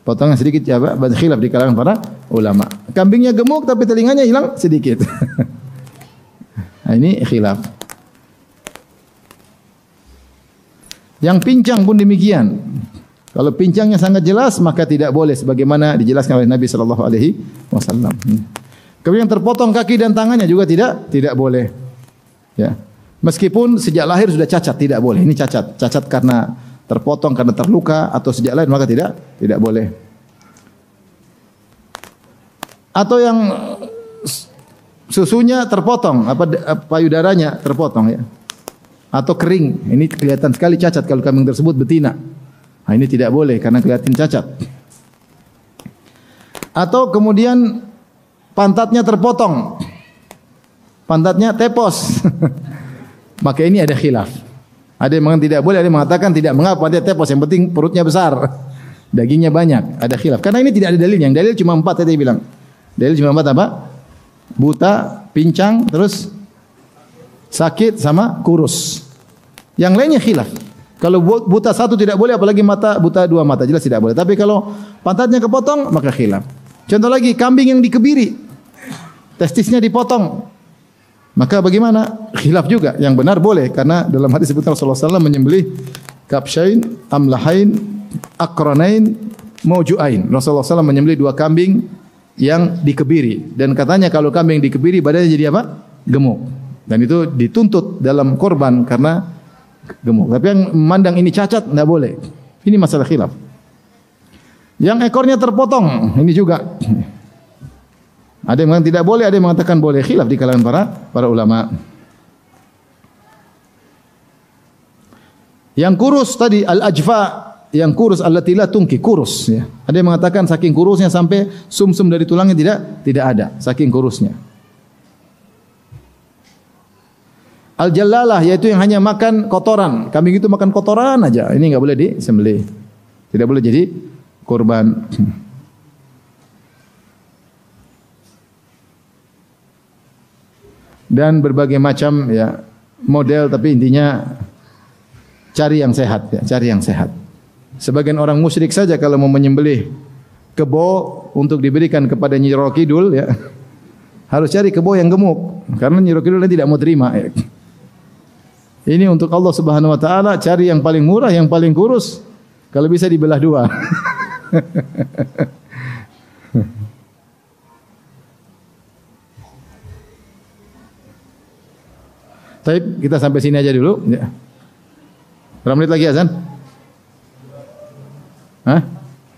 Potongan sedikit ya, khilaf di kalangan para ulama. Kambingnya gemuk tapi telinganya hilang sedikit. Nah, ini khilaf. Yang pincang pun demikian. Kalau pincangnya sangat jelas, maka tidak boleh, sebagaimana dijelaskan oleh Nabi sallallahu alaihi wasallam. Kemudian terpotong kaki dan tangannya juga tidak boleh. Ya. Meskipun sejak lahir sudah cacat, tidak boleh. Ini cacat karena terpotong, karena terluka atau sejak lahir, maka tidak boleh. Atau yang susunya terpotong, payudaranya terpotong, ya. Atau kering, ini kelihatan sekali cacat kalau kambing tersebut betina. Nah, ini tidak boleh karena kelihatan cacat. Atau kemudian pantatnya terpotong, pantatnya tepos, maka ini ada khilaf. Ada yang mengatakan tidak boleh, ada yang mengatakan tidak mengapa pantatnya tepos, yang penting perutnya besar, dagingnya banyak. Ada khilaf karena ini tidak ada dalil. Yang dalil cuma 4 tadi bilang. Dalil cuma 4 apa? Buta, pincang, terus sakit sama kurus. Yang lainnya khilaf. Kalau buta satu tidak boleh, apalagi buta 2 mata, jelas tidak boleh. Tapi kalau pantatnya kepotong, maka khilaf. Contoh lagi, kambing yang dikebiri, testisnya dipotong, maka bagaimana? Khilaf juga. Yang benar boleh, karena dalam hadis disebutkan Rasulullah SAW menyembelih kabsyain, amlahain, akranain, maujuain. Rasulullah SAW menyembelih 2 kambing yang dikebiri, dan katanya kalau kambing dikebiri badannya jadi apa? Gemuk. Dan itu dituntut dalam korban karena gemuk. Tapi yang memandang ini cacat tidak boleh. Ini masalah khilaf. Yang ekornya terpotong, ini juga. Ada yang mengatakan tidak boleh, ada yang mengatakan boleh. Khilaf di kalangan para ulama. Yang kurus tadi al-ajfa, yang kurus allati la tungki, kurus, ya. Ada yang mengatakan saking kurusnya sampai sumsum dari tulangnya tidak ada, saking kurusnya. Al-jallalah, yaitu yang hanya makan kotoran. Kambing itu makan kotoran aja. Ini enggak boleh disembelih. Tidak boleh jadi kurban. Dan berbagai macam ya model, tapi intinya cari yang sehat, ya, cari yang sehat. Sebagian orang musyrik saja kalau mau menyembelih kebo untuk diberikan kepada Nyi Roro Kidul, ya, harus cari kebo yang gemuk, karena Nyi Roro Kidul tidak mau terima, ya. Ini untuk Allah Subhanahu wa taala, cari yang paling murah, yang paling kurus. Kalau bisa dibelah 2. Baik, kita sampai sini aja dulu. Ya. Berapa menit lagi azan? Hah?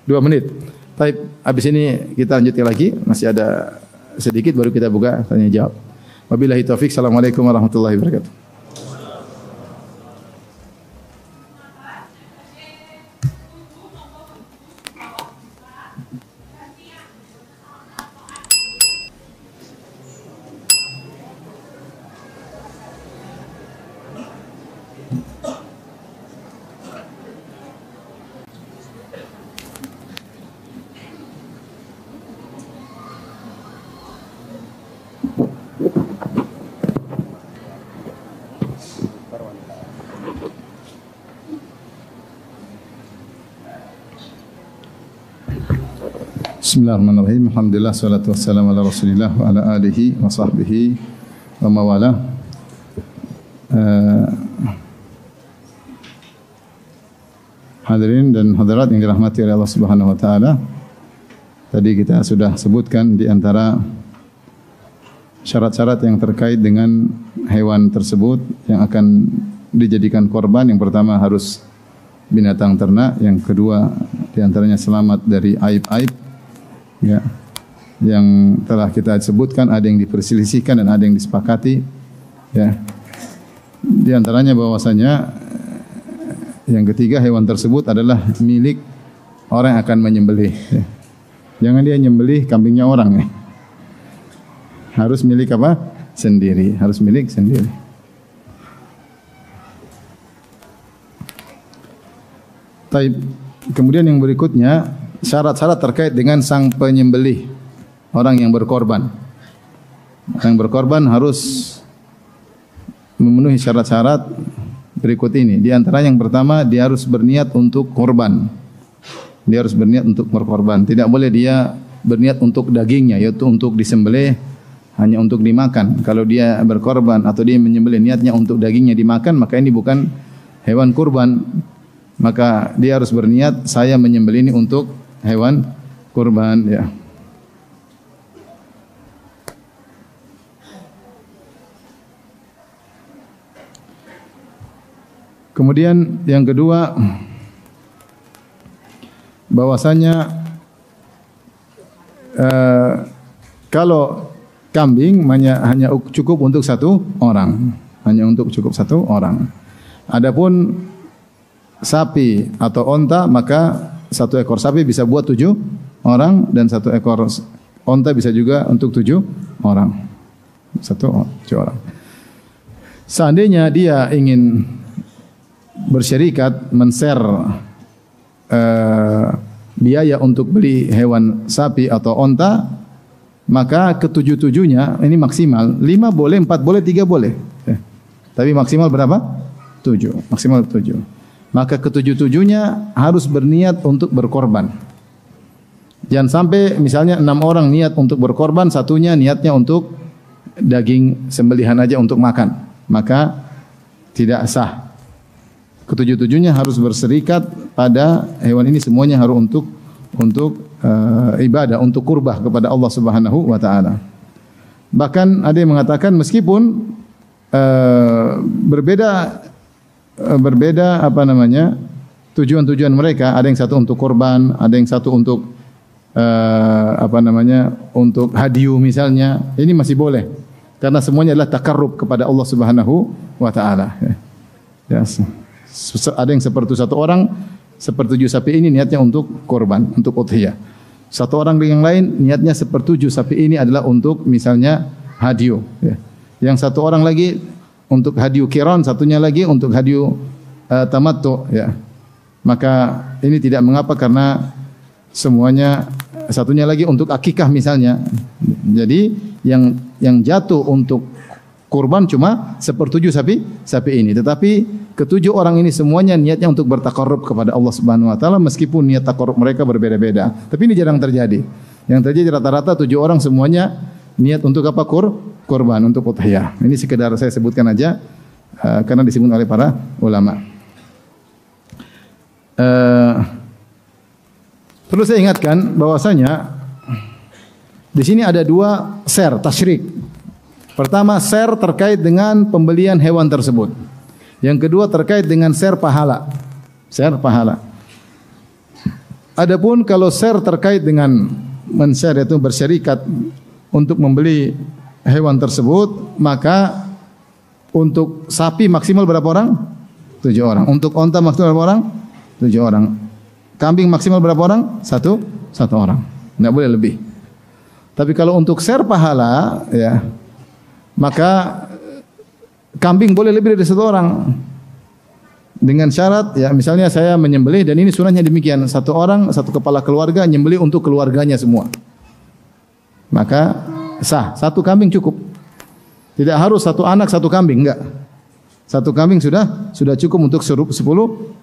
2 menit. Baik, habis ini kita lanjutkan lagi. Masih ada sedikit baru kita buka tanya jawab. Wabillahi taufik. Assalamualaikum warahmatullahi wabarakatuh. Bismillahirrahmanirrahim. Alhamdulillah, salatu wassalamu ala Rasulillah wa ala alihi wa sahbihi wa mawala. Hadirin dan hadirat yang dirahmati oleh Allah Subhanahu wa taala. Tadi kita sudah sebutkan di antara syarat-syarat yang terkait dengan hewan tersebut yang akan dijadikan korban. Yang pertama harus binatang ternak, yang kedua di antaranya selamat dari aib-aib. Ya, yang telah kita sebutkan ada yang diperselisihkan dan ada yang disepakati. Ya, di antaranya bahwasanya yang ketiga hewan tersebut adalah milik orang yang akan menyembelih. Ya. Jangan dia nyembelih kambingnya orang. Ya. Harus milik apa? Sendiri. Harus milik sendiri. Taib. Kemudian yang berikutnya syarat-syarat terkait dengan sang penyembelih, orang yang berkorban. Yang berkorban harus memenuhi syarat-syarat berikut ini. Di antara yang pertama, dia harus berniat untuk korban. Dia harus berniat untuk berkorban. Tidak boleh dia berniat untuk dagingnya, yaitu untuk disembelih hanya untuk dimakan. Kalau dia berkorban atau dia menyembelih niatnya untuk dagingnya dimakan, maka ini bukan hewan kurban. Maka dia harus berniat, saya menyembelih ini untuk hewan kurban, ya. Kemudian yang kedua, bahwasanya kalau kambing hanya cukup untuk satu orang, hanya untuk cukup satu orang. Adapun sapi atau onta, maka satu ekor sapi bisa buat 7 orang dan satu ekor onta bisa juga untuk 7 orang. 7 orang. Seandainya dia ingin bersyarikat men-share biaya untuk beli hewan sapi atau onta, maka ketujuh-tujuhnya ini maksimal 5 boleh, 4 boleh, 3 boleh. Tapi maksimal berapa? 7. Maksimal 7. Maka ketujuh-tujuhnya harus berniat untuk berkorban. Jangan sampai misalnya 6 orang niat untuk berkorban, satunya niatnya untuk daging sembelihan aja untuk makan. Maka tidak sah. Ketujuh-tujuhnya harus berserikat pada hewan ini, semuanya harus untuk ibadah, untuk kurbah kepada Allah Subhanahu wa taala. Bahkan ada yang mengatakan meskipun berbeda tujuan-tujuan mereka, ada yang satu untuk korban, ada yang satu untuk untuk hadiyu misalnya, ini masih boleh karena semuanya adalah takarrub kepada Allah Subhanahu wa taala. Ya. Ada yang seperti satu orang, sepertujuh sapi ini niatnya untuk korban, untuk udhiyah. Satu orang yang lain niatnya sepertujuh sapi ini adalah untuk misalnya hadiyu. Ya. Yang satu orang lagi untuk hadiyu qiran, satunya lagi untuk hadiyu tamattu, ya. Maka ini tidak mengapa karena semuanya, satunya lagi untuk akikah misalnya. Jadi yang jatuh untuk kurban cuma sepertujuh sapi ini, tetapi ketujuh orang ini semuanya niatnya untuk bertakarrub kepada Allah Subhanahu wa taala, meskipun niat takarrub mereka berbeda-beda. Tapi ini jarang terjadi. Yang terjadi rata-rata 7 orang semuanya niat untuk apa? Kurban, untuk udhiyah. Ini sekedar saya sebutkan aja karena disebut oleh para ulama. Perlu saya ingatkan bahwasanya Di sini ada dua ser tasyrik. Pertama, ser terkait dengan pembelian hewan tersebut. Yang kedua terkait dengan ser pahala. Ser pahala. Adapun kalau ser terkait dengan men-share, yaitu bersyarikat untuk membeli hewan tersebut, maka untuk sapi maksimal berapa orang? 7 orang. Untuk onta maksimal berapa orang? 7 orang. Kambing maksimal berapa orang? Satu orang. Tidak boleh lebih. Tapi kalau untuk share pahala, ya, maka kambing boleh lebih dari 1 orang. Dengan syarat, ya, misalnya saya menyembelih dan ini sunahnya demikian, 1 orang, 1 kepala keluarga menyembelih untuk keluarganya semua. Maka sah, 1 kambing cukup. Tidak harus 1 anak 1 kambing, enggak. 1 kambing sudah cukup untuk 10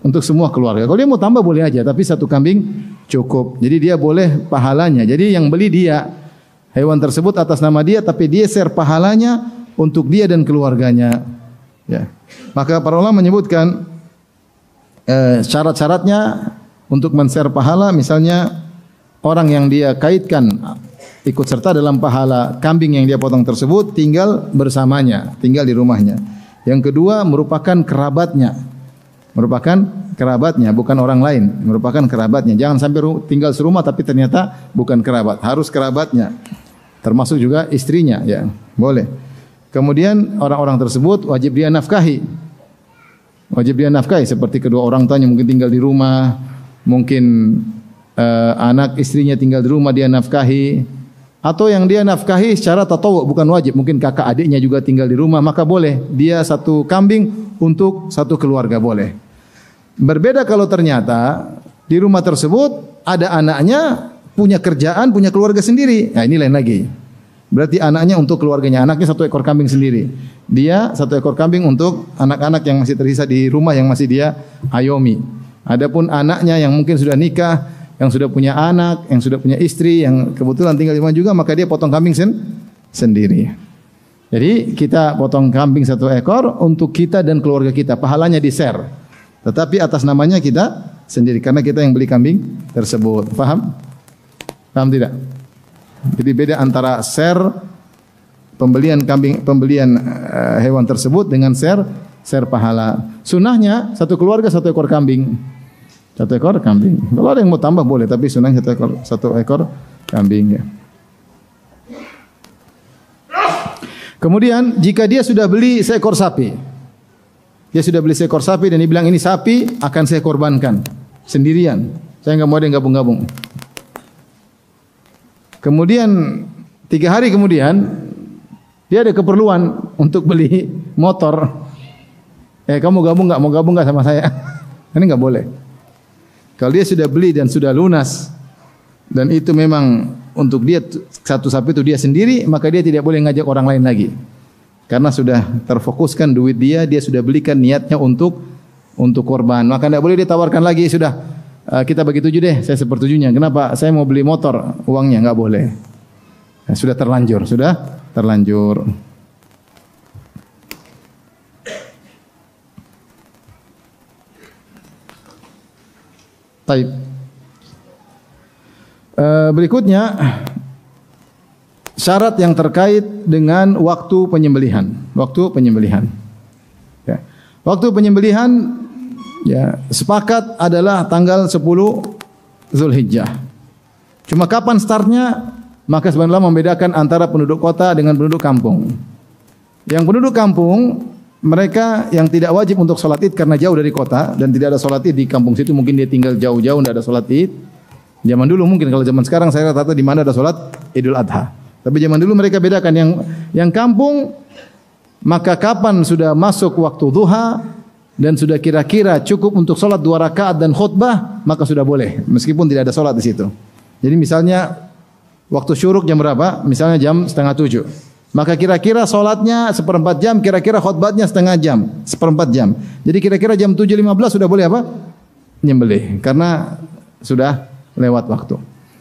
untuk semua keluarga. Kalau dia mau tambah boleh aja, tapi 1 kambing cukup. Jadi dia boleh pahalanya. Jadi yang beli dia, hewan tersebut atas nama dia, tapi dia share pahalanya untuk dia dan keluarganya. Ya. Maka para ulama menyebutkan syarat-syaratnya untuk men-share pahala, misalnya orang yang dia kaitkan ikut serta dalam pahala kambing yang dia potong tersebut tinggal bersamanya, tinggal di rumahnya. Yang kedua merupakan kerabatnya. Bukan orang lain, merupakan kerabatnya. Jangan sampai tinggal serumah tapi ternyata bukan kerabat, harus kerabatnya. Termasuk juga istrinya, ya. Boleh. Kemudian orang-orang tersebut wajib dia nafkahi. Seperti kedua orang tuanya mungkin tinggal di rumah, mungkin anak istrinya tinggal di rumah dia nafkahi, atau yang dia nafkahi secara tatawu bukan wajib, mungkin kakak adiknya juga tinggal di rumah, maka boleh dia 1 kambing untuk 1 keluarga, boleh. Berbeda kalau ternyata di rumah tersebut ada anaknya punya kerjaan, punya keluarga sendiri. Nah, ini lain lagi. Berarti anaknya untuk keluarganya, anaknya 1 ekor kambing sendiri. Dia 1 ekor kambing untuk anak-anak yang masih tersisa di rumah yang masih dia ayomi. Adapun anaknya yang mungkin sudah nikah, yang sudah punya anak, yang sudah punya istri, yang kebetulan tinggal di rumah juga, maka dia potong kambing sendiri. Jadi kita potong kambing 1 ekor untuk kita dan keluarga kita, pahalanya di-share. Tetapi atas namanya kita sendiri karena kita yang beli kambing tersebut. Paham? Paham tidak? Jadi beda antara share pembelian hewan tersebut dengan share pahala. Sunahnya 1 keluarga 1 ekor kambing. 1 ekor kambing. Kalau ada yang mau tambah boleh, tapi sunahnya 1 ekor kambing, ya. Kemudian jika dia sudah beli seekor sapi. Dia sudah beli seekor sapi dan dia bilang ini sapi akan saya korbankan sendirian. Saya enggak mau ada yang gabung-gabung. Kemudian 3 hari kemudian dia ada keperluan untuk beli motor. Kamu gabung nggak? Mau gabung nggak sama saya? Ini nggak boleh. Kalau dia sudah beli dan sudah lunas dan itu memang untuk dia 1 sapi itu dia sendiri, maka dia tidak boleh ngajak orang lain lagi. Karena sudah terfokuskan duit dia sudah belikan niatnya untuk korban. Maka tidak boleh ditawarkan lagi, sudah kita bagi 7 deh, saya sepertujuhnya. Kenapa? Saya mau beli motor, uangnya enggak boleh. Sudah terlanjur. Baik. Berikutnya syarat yang terkait dengan waktu penyembelihan. Ya. Waktu penyembelihan, ya, sepakat adalah tanggal 10 Zulhijjah. Cuma kapan startnya? Maka sebenarnya membedakan antara penduduk kota dengan penduduk kampung. Yang penduduk kampung, mereka yang tidak wajib untuk sholat id karena jauh dari kota dan tidak ada sholat id di kampung situ, mungkin dia tinggal jauh-jauh tidak ada sholat id. Zaman dulu mungkin, kalau zaman sekarang saya rata-rata di mana ada sholat Idul Adha. Tapi zaman dulu mereka bedakan yang kampung, maka kapan sudah masuk waktu duha dan sudah kira-kira cukup untuk sholat 2 rakaat dan khutbah, maka sudah boleh meskipun tidak ada sholat di situ. Jadi misalnya waktu syuruk jam berapa? Misalnya jam 6:30. Maka kira-kira sholatnya 1/4 jam, kira-kira khutbahnya 1/2 jam, 1/4 jam. Jadi kira-kira jam 7:15 sudah boleh apa? Nyembelih, karena sudah lewat waktu.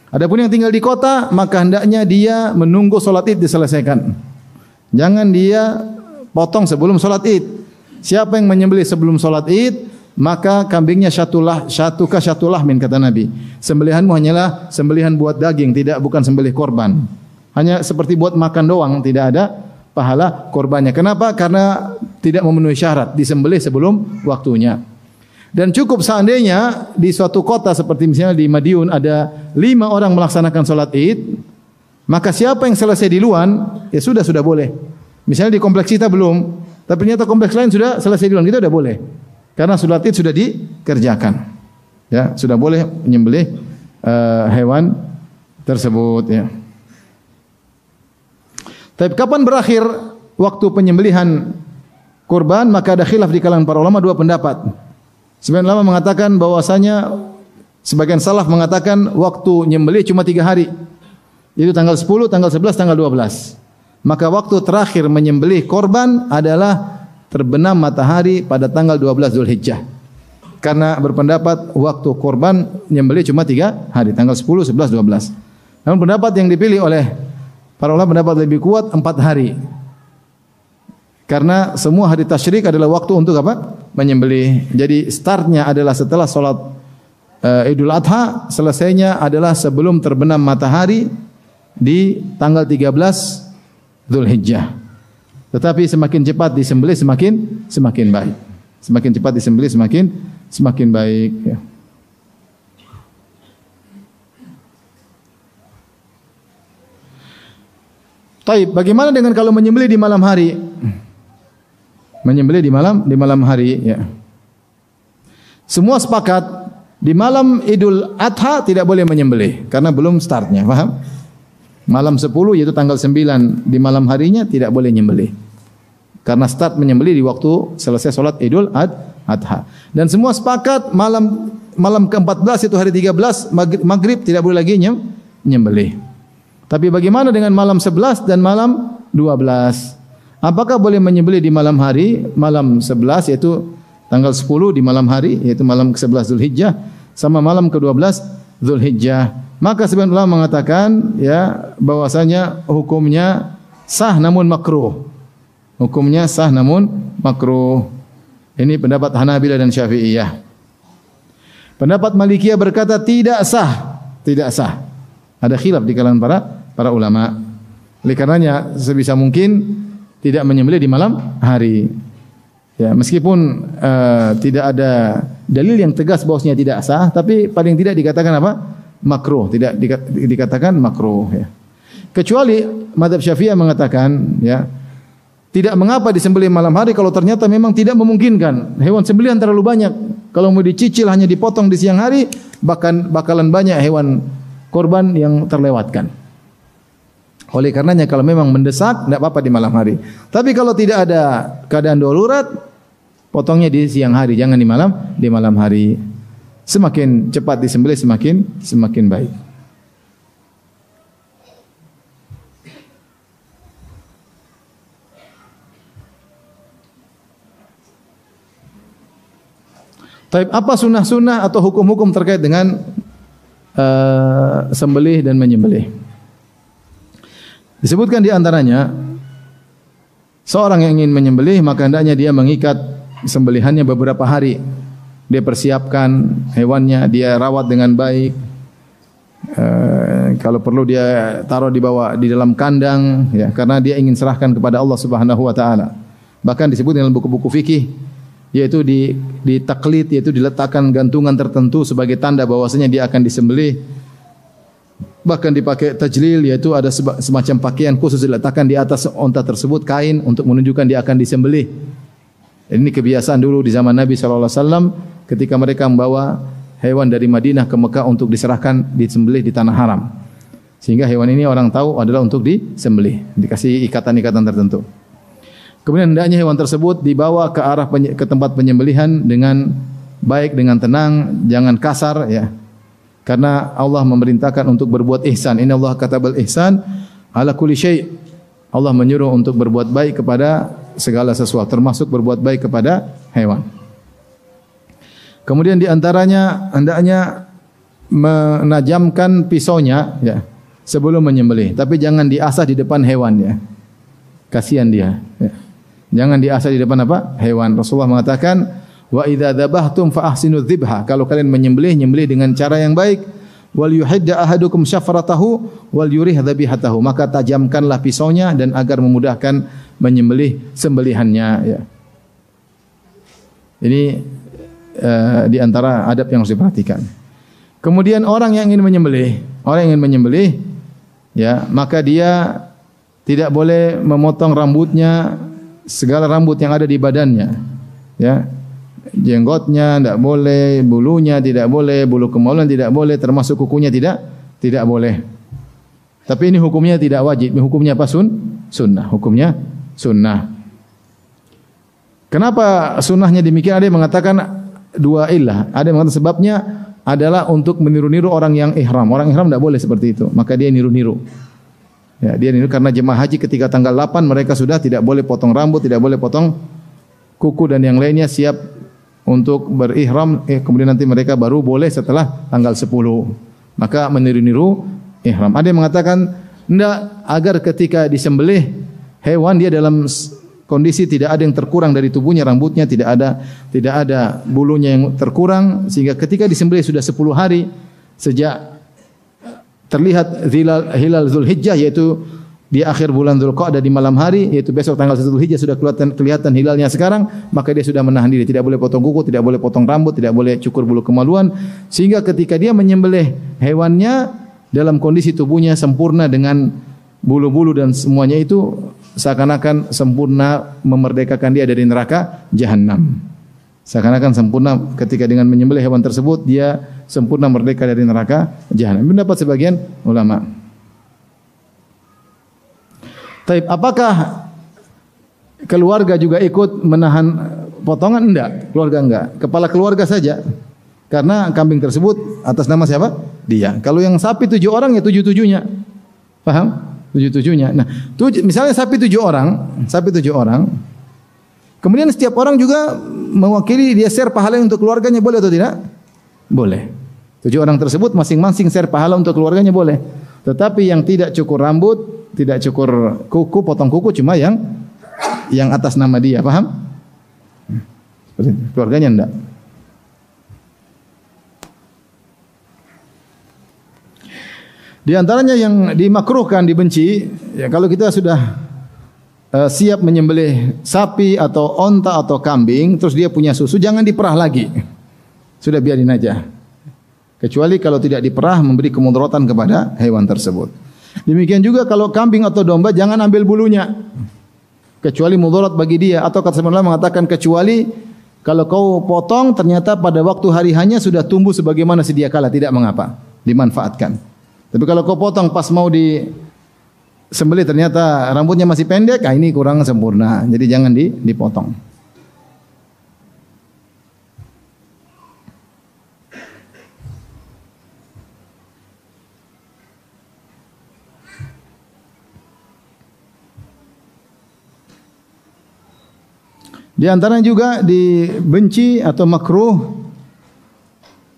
Adapun yang tinggal di kota, maka hendaknya dia menunggu sholat id diselesaikan. Jangan dia potong sebelum sholat id. Siapa yang menyembelih sebelum sholat id, maka kambingnya syatulah min kata Nabi. Sembelihanmu hanyalah sembelihan buat daging, bukan sembelih korban. Hanya seperti buat makan doang, tidak ada pahala korbannya. Kenapa? Karena tidak memenuhi syarat, disembelih sebelum waktunya. Dan cukup seandainya di suatu kota seperti misalnya di Madiun ada 5 orang melaksanakan sholat id, maka siapa yang selesai duluan, ya sudah boleh. Misalnya di kompleks kita belum, tapi ternyata kompleks lain sudah selesai duluan, kita sudah boleh. Karena sholat id sudah dikerjakan. Ya, sudah boleh menyembelih hewan tersebut ya. Tapi kapan berakhir waktu penyembelihan kurban? Maka ada khilaf di kalangan para ulama, 2 pendapat. Sebagian ulama mengatakan bahwasanya sebagian salaf mengatakan waktu nyembelih cuma 3 hari. Itu tanggal 10, tanggal 11, tanggal 12. Maka waktu terakhir menyembelih korban adalah terbenam matahari pada tanggal 12 Zulhijjah. Karena berpendapat waktu korban nyembelih cuma 3 hari, tanggal 10, 11, 12. Namun pendapat yang dipilih oleh para ulama pendapat lebih kuat 4 hari. Karena semua hari tasyrik adalah waktu untuk apa? Menyembelih. Jadi startnya adalah setelah sholat Idul Adha, selesainya adalah sebelum terbenam matahari di tanggal 13 Zulhijjah. Tetapi semakin cepat disembelih semakin baik. Semakin cepat disembelih semakin baik ya. Taib, bagaimana dengan kalau menyembelih di malam hari? Menyembelih di malam hari ya. Semua sepakat di malam Idul Adha tidak boleh menyembelih karena belum startnya, paham? Malam 10 yaitu tanggal 9 di malam harinya tidak boleh menyembelih. Karena start menyembelih di waktu selesai salat Idul Adha. Dan semua sepakat malam ke-14 itu hari 13 maghrib tidak boleh lagi menyembelih. Tapi bagaimana dengan malam 11 dan malam 12? Apakah boleh menyembelih di malam hari? Malam 11 yaitu tanggal 10 di malam hari yaitu malam ke-11 Zulhijjah sama malam ke-12 Zulhijjah. Maka sebagian ulama mengatakan ya bahwasanya hukumnya sah namun makruh. Hukumnya sah namun makruh. Ini pendapat Hanabilah dan Syafi'iyah. Pendapat Malikiyah berkata tidak sah. Tidak sah. Ada khilaf di kalangan para ulama. Oleh karenanya sebisa mungkin tidak menyembelih di malam hari. Ya, meskipun tidak ada dalil yang tegas bahwasanya tidak sah, tapi paling tidak dikatakan apa? Makruh, tidak dikatakan makruh ya. Kecuali mazhab Syafi'iyah mengatakan ya, tidak mengapa disembelih malam hari kalau ternyata memang tidak memungkinkan. Hewan sembelihan terlalu banyak. Kalau mau dicicil hanya dipotong di siang hari, bakalan banyak hewan korban yang terlewatkan. Oleh karenanya kalau memang mendesak tidak apa-apa di malam hari. Tapi kalau tidak ada keadaan darurat, potongnya di siang hari, jangan di malam hari. Semakin cepat disembelih semakin baik. Taib, apa sunnah-sunnah atau hukum-hukum terkait dengan sembelih dan menyembelih? Disebutkan di antaranya seorang yang ingin menyembelih maka hendaknya dia mengikat sembelihannya beberapa hari. Dia persiapkan hewannya, dia rawat dengan baik. Kalau perlu dia taruh di dalam kandang ya, karena dia ingin serahkan kepada Allah Subhanahu wa taala. Bahkan disebut dalam buku-buku fikih yaitu di taklid, yaitu diletakkan gantungan tertentu sebagai tanda bahwasanya dia akan disembelih. Bahkan dipakai tajlil, yaitu ada semacam pakaian khusus diletakkan di atas unta tersebut, kain untuk menunjukkan dia akan disembelih. Ini kebiasaan dulu di zaman Nabi SAW ketika mereka membawa hewan dari Madinah ke Mekah untuk diserahkan disembelih di tanah haram. Sehingga hewan ini orang tahu adalah untuk disembelih, dikasih ikatan-ikatan tertentu. Kemudian hendaknya hewan tersebut dibawa ke arah ke tempat penyembelihan dengan baik, dengan tenang, jangan kasar ya. Karena Allah memerintahkan untuk berbuat ihsan. Innallaha katabal ihsan ala kulli syai'. Allah menyuruh untuk berbuat baik kepada segala sesuatu, termasuk berbuat baik kepada hewan. Kemudian di antaranya hendaknya menajamkan pisaunya ya sebelum menyembelih, tapi jangan diasah di depan hewan ya. Kasihan dia ya. Jangan diasah di depan apa? Hewan. Rasulullah mengatakan, "Wa idza dzabhtum fa ahsinu dzibha." Kalau kalian menyembelih, nyembelih dengan cara yang baik. wal yuhidda ahadukum syafratahu wal yurih dzabihatahu. Maka tajamkanlah pisaunya dan agar memudahkan menyembelih sembelihannya, ya. Ini di antara adab yang harus diperhatikan. Kemudian orang yang ingin menyembelih, ya, maka dia tidak boleh memotong rambutnya, segala rambut yang ada di badannya, ya. Jenggotnya tidak boleh, bulunya tidak boleh, bulu kemaluan tidak boleh, termasuk kukunya tidak boleh. Tapi ini hukumnya tidak wajib, hukumnya apa? Sunnah, hukumnya sunnah. Kenapa sunnahnya demikian? Ada yang mengatakan dua illah. Ada yang mengatakan sebabnya adalah untuk meniru-niru orang yang ihram. Orang ihram tidak boleh seperti itu, maka dia niru-niru. Ya, dia niru karena jemaah haji ketika tanggal 8 mereka sudah tidak boleh potong rambut, tidak boleh potong kuku dan yang lainnya, siap untuk berihram, kemudian nanti mereka baru boleh setelah tanggal 10. Maka meniru-niru ihram. Ada yang mengatakan tidak, agar ketika disembelih hewan dia dalam kondisi tidak ada yang terkurang dari tubuhnya, rambutnya tidak ada bulunya yang terkurang, sehingga ketika disembelih sudah 10 hari sejak terlihat hilal Zulhijjah, yaitu di akhir bulan Dzulqa'dah di malam hari, yaitu besok tanggal 1 Dzulhijjah sudah kelihatan hilalnya sekarang, maka dia sudah menahan diri, tidak boleh potong kuku, tidak boleh potong rambut, tidak boleh cukur bulu kemaluan, sehingga ketika dia menyembelih hewannya dalam kondisi tubuhnya sempurna dengan bulu-bulu dan semuanya itu seakan-akan sempurna memerdekakan dia dari neraka jahanam. Seakan-akan sempurna ketika dengan menyembelih hewan tersebut dia sempurna merdeka dari neraka jahanam. Pendapat sebagian ulama. Taib, apakah keluarga juga ikut menahan potongan? Enggak, keluarga enggak. Kepala keluarga saja. Karena kambing tersebut atas nama siapa? Dia. Kalau yang sapi 7 orang ya 7-7-nya. Paham? 7-7-nya. Nah, misalnya sapi 7 orang. Kemudian setiap orang juga mewakili, dia share pahala untuk keluarganya, boleh atau tidak? Boleh. 7 orang tersebut masing-masing share pahala untuk keluarganya, boleh. Tetapi yang tidak cukur rambut, tidak cukur kuku, potong kuku cuma yang atas nama dia, paham? Keluarganya enggak. Di antaranya yang dimakruhkan, dibenci, ya kalau kita sudah siap menyembelih sapi atau onta atau kambing, terus dia punya susu, jangan diperah lagi. Sudah biarin aja. Kecuali kalau tidak diperah memberi kemudaratan kepada hewan tersebut. Demikian juga kalau kambing atau domba, jangan ambil bulunya. Kecuali mudarat bagi dia. Atau kata ulama mengatakan kecuali kalau kau potong ternyata pada waktu hari hanya sudah tumbuh sebagaimana sedia kala, tidak mengapa, dimanfaatkan. Tapi kalau kau potong pas mau disembelih ternyata rambutnya masih pendek, ini kurang sempurna. Jadi jangan dipotong. Di antaranya juga dibenci atau makruh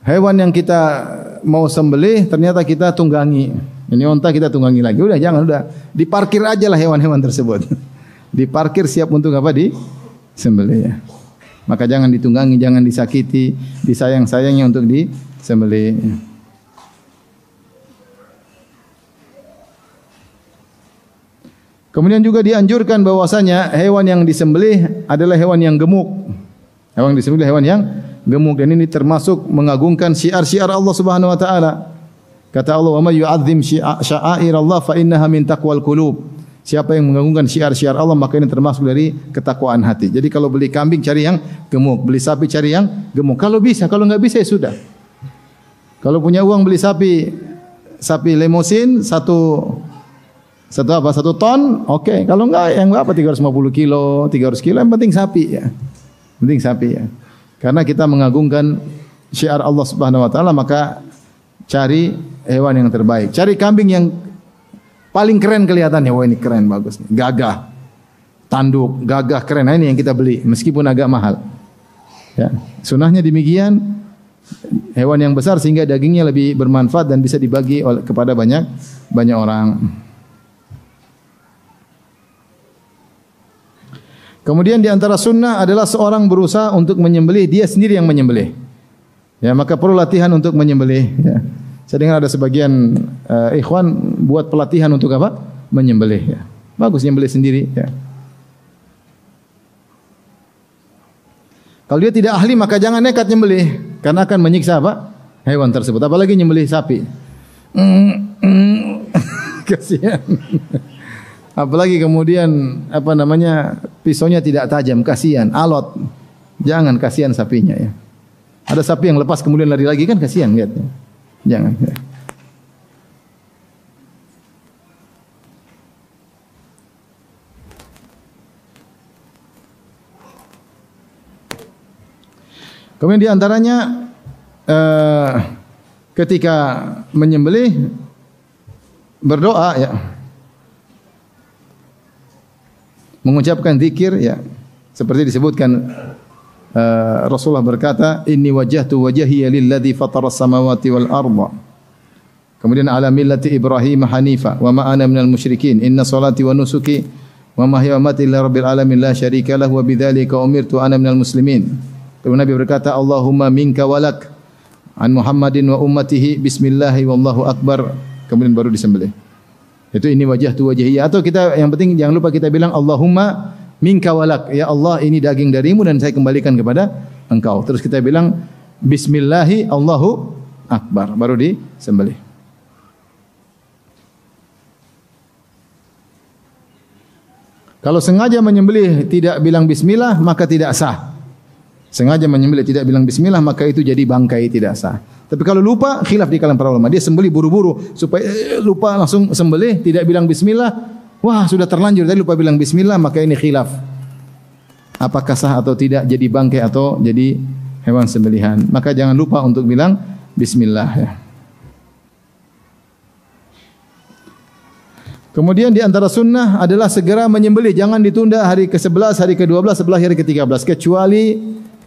hewan yang kita mau sembelih ternyata kita tunggangi. Ini onta kita tunggangi lagi. Udah jangan, udah diparkir aja lah hewan-hewan tersebut. Diparkir siap untuk apa? Disembelih ya. Maka jangan ditunggangi, jangan disakiti, disayang-sayangnya untuk disembelih. Kemudian juga dianjurkan bahwasanya hewan yang disembelih adalah hewan yang gemuk. Hewan yang disembelih hewan yang gemuk, dan ini termasuk mengagungkan syiar-syiar Allah Subhanahu wa taala. Kata Allah, "Wa may yu'azzim sya'airallah fa innaha min taqwal qulub." Siapa yang mengagungkan syiar-syiar Allah maka ini termasuk dari ketakwaan hati. Jadi kalau beli kambing cari yang gemuk, beli sapi cari yang gemuk. Kalau bisa, kalau enggak bisa ya sudah. Kalau punya uang beli sapi lemosin satu ton, oke. Kalau enggak yang berapa 350 kilo, 300 kilo, yang penting sapi ya. Penting sapi ya. Karena kita mengagungkan syiar Allah Subhanahu wa taala, maka cari hewan yang terbaik. Cari kambing yang paling keren kelihatannya. Wah, ini keren, bagus nih. Gagah. Tanduk, gagah, keren. Nah, ini yang kita beli meskipun agak mahal. Ya. Sunnahnya demikian. Hewan yang besar sehingga dagingnya lebih bermanfaat dan bisa dibagi kepada banyak orang. Kemudian di antara sunnah adalah seorang berusaha untuk menyembelih, dia sendiri yang menyembelih. Ya, maka perlu latihan untuk menyembelih. Ya. Saya dengar ada sebagian ikhwan buat pelatihan untuk apa? Menyembelih. Ya. Bagus nyembelih sendiri. Ya. Kalau dia tidak ahli maka jangan nekat nyembelih, karena akan menyiksa apa? Hewan tersebut. Apalagi nyembelih sapi. Kasihan. Apalagi kemudian apa namanya pisaunya tidak tajam, kasihan. Alot. Jangan, kasihan sapinya ya. Ada sapi yang lepas kemudian lari lagi kan kasihan lihatnya. Jangan. Ya. Kemudian di antaranya ketika menyembelih berdoa ya. Mengucapkan zikir ya. Seperti disebutkan Rasulullah berkata, "Inni wajjahtu wajhiya lilladzi fatara as-samawati wal arda." Kemudian ala millati Ibrahim hanifa wa ma ana minal musyrikin. Inna salati wa nusuki wa mahyaya wa mamati lillahi rabbil alamin la syarika lahu wa bidzalika umirtu ana minal muslimin. Kemudian Nabi berkata, Allahumma minka walak an Muhammadin wa ummatihi bismillahi wallahu akbar. Kemudian baru disembelih. Itu ini wajah tu wajhiya. Atau kita yang penting jangan lupa kita bilang Allahumma minka walak. Ya Allah, ini daging darimu dan saya kembalikan kepada engkau. Terus kita bilang bismillahi Allahu akbar. Baru disembelih. Kalau sengaja menyembelih tidak bilang bismillah maka tidak sah. Sengaja menyembelih tidak bilang bismillah maka itu jadi bangkai, tidak sah. Tapi kalau lupa, khilaf di kalangan para ulama. Dia sembelih buru-buru supaya lupa langsung sembelih, tidak bilang bismillah. Wah, sudah terlanjur tadi lupa bilang bismillah, maka ini khilaf. Apakah sah atau tidak jadi bangkai atau jadi hewan sembelihan. Maka jangan lupa untuk bilang bismillah ya. Kemudian di antara sunnah adalah segera menyembelih, jangan ditunda hari ke-11, hari ke-12, sebelah hari ke-13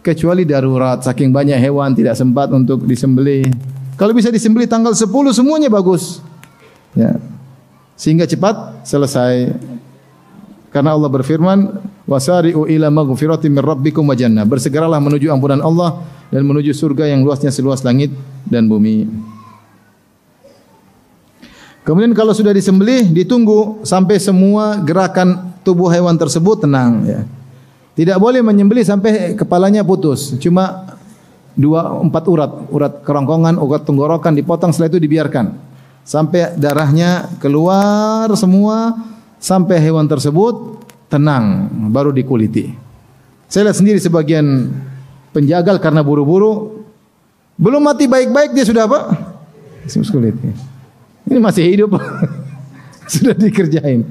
kecuali darurat, saking banyak hewan tidak sempat untuk disembelih. Kalau bisa disembelih tanggal 10 semuanya bagus. Ya. Sehingga cepat selesai. Karena Allah berfirman, "Wasari'u ila maghfiratin min rabbikum wa jannah." Bersegeralah menuju ampunan Allah dan menuju surga yang luasnya seluas langit dan bumi. Kemudian kalau sudah disembelih, ditunggu sampai semua gerakan tubuh hewan tersebut tenang. Ya. Tidak boleh menyembelih sampai kepalanya putus. Cuma 2-4 urat kerongkongan, urat tenggorokan dipotong, setelah itu dibiarkan. Sampai darahnya keluar semua, sampai hewan tersebut tenang, baru dikuliti. Saya lihat sendiri sebagian penjagal karena buru-buru, belum mati baik-baik dia sudah apa? Kuliti. Ini masih hidup, sudah dikerjain.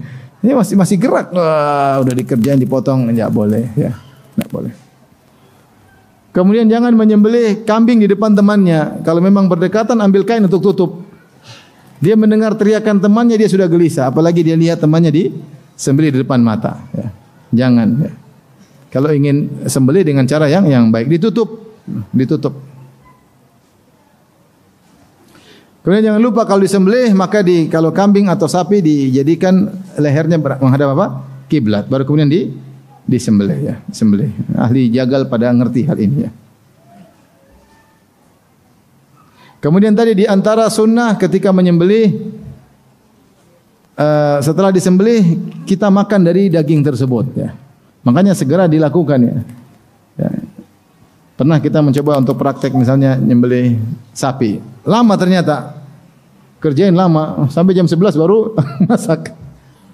Ini masih gerak, udah dikerjain, dipotong, enggak boleh, ya, enggak boleh. Kemudian jangan menyembelih kambing di depan temannya. Kalau memang berdekatan, ambil kain untuk tutup. Dia mendengar teriakan temannya, dia sudah gelisah. Apalagi dia lihat temannya disembelih di depan mata. Ya. Jangan. Ya. Kalau ingin sembelih dengan cara yang baik, ditutup. Kemudian jangan lupa kalau disembelih maka kalau kambing atau sapi dijadikan lehernya menghadap apa? Kiblat. Baru kemudian disembelih ya, disembelih. Ahli jagal pada ngerti hal ini ya. Kemudian tadi di antara sunnah ketika menyembelih setelah disembelih kita makan dari daging tersebut ya. Makanya segera dilakukan ya. Ya. Pernah kita mencoba untuk praktek misalnya nyembelih sapi. Lama ternyata. Kerjain lama. Sampai jam 11 baru masak.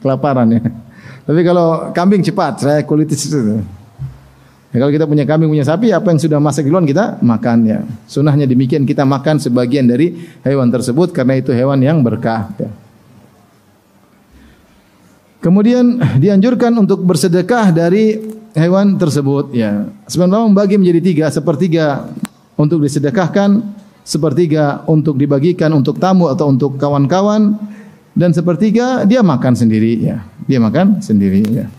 Kelaparan ya. Tapi kalau kambing cepat. Saya kulitis itu. Ya, kalau kita punya kambing, punya sapi, apa yang sudah masak duluan kita makan ya. Sunnahnya demikian, kita makan sebagian dari hewan tersebut karena itu hewan yang berkah ya. Kemudian dianjurkan untuk bersedekah dari hewan tersebut ya. Sebenarnya membagi menjadi 3, sepertiga untuk disedekahkan, sepertiga untuk dibagikan untuk tamu atau untuk kawan-kawan, dan sepertiga dia makan sendiri ya. Dia makan sendiri ya.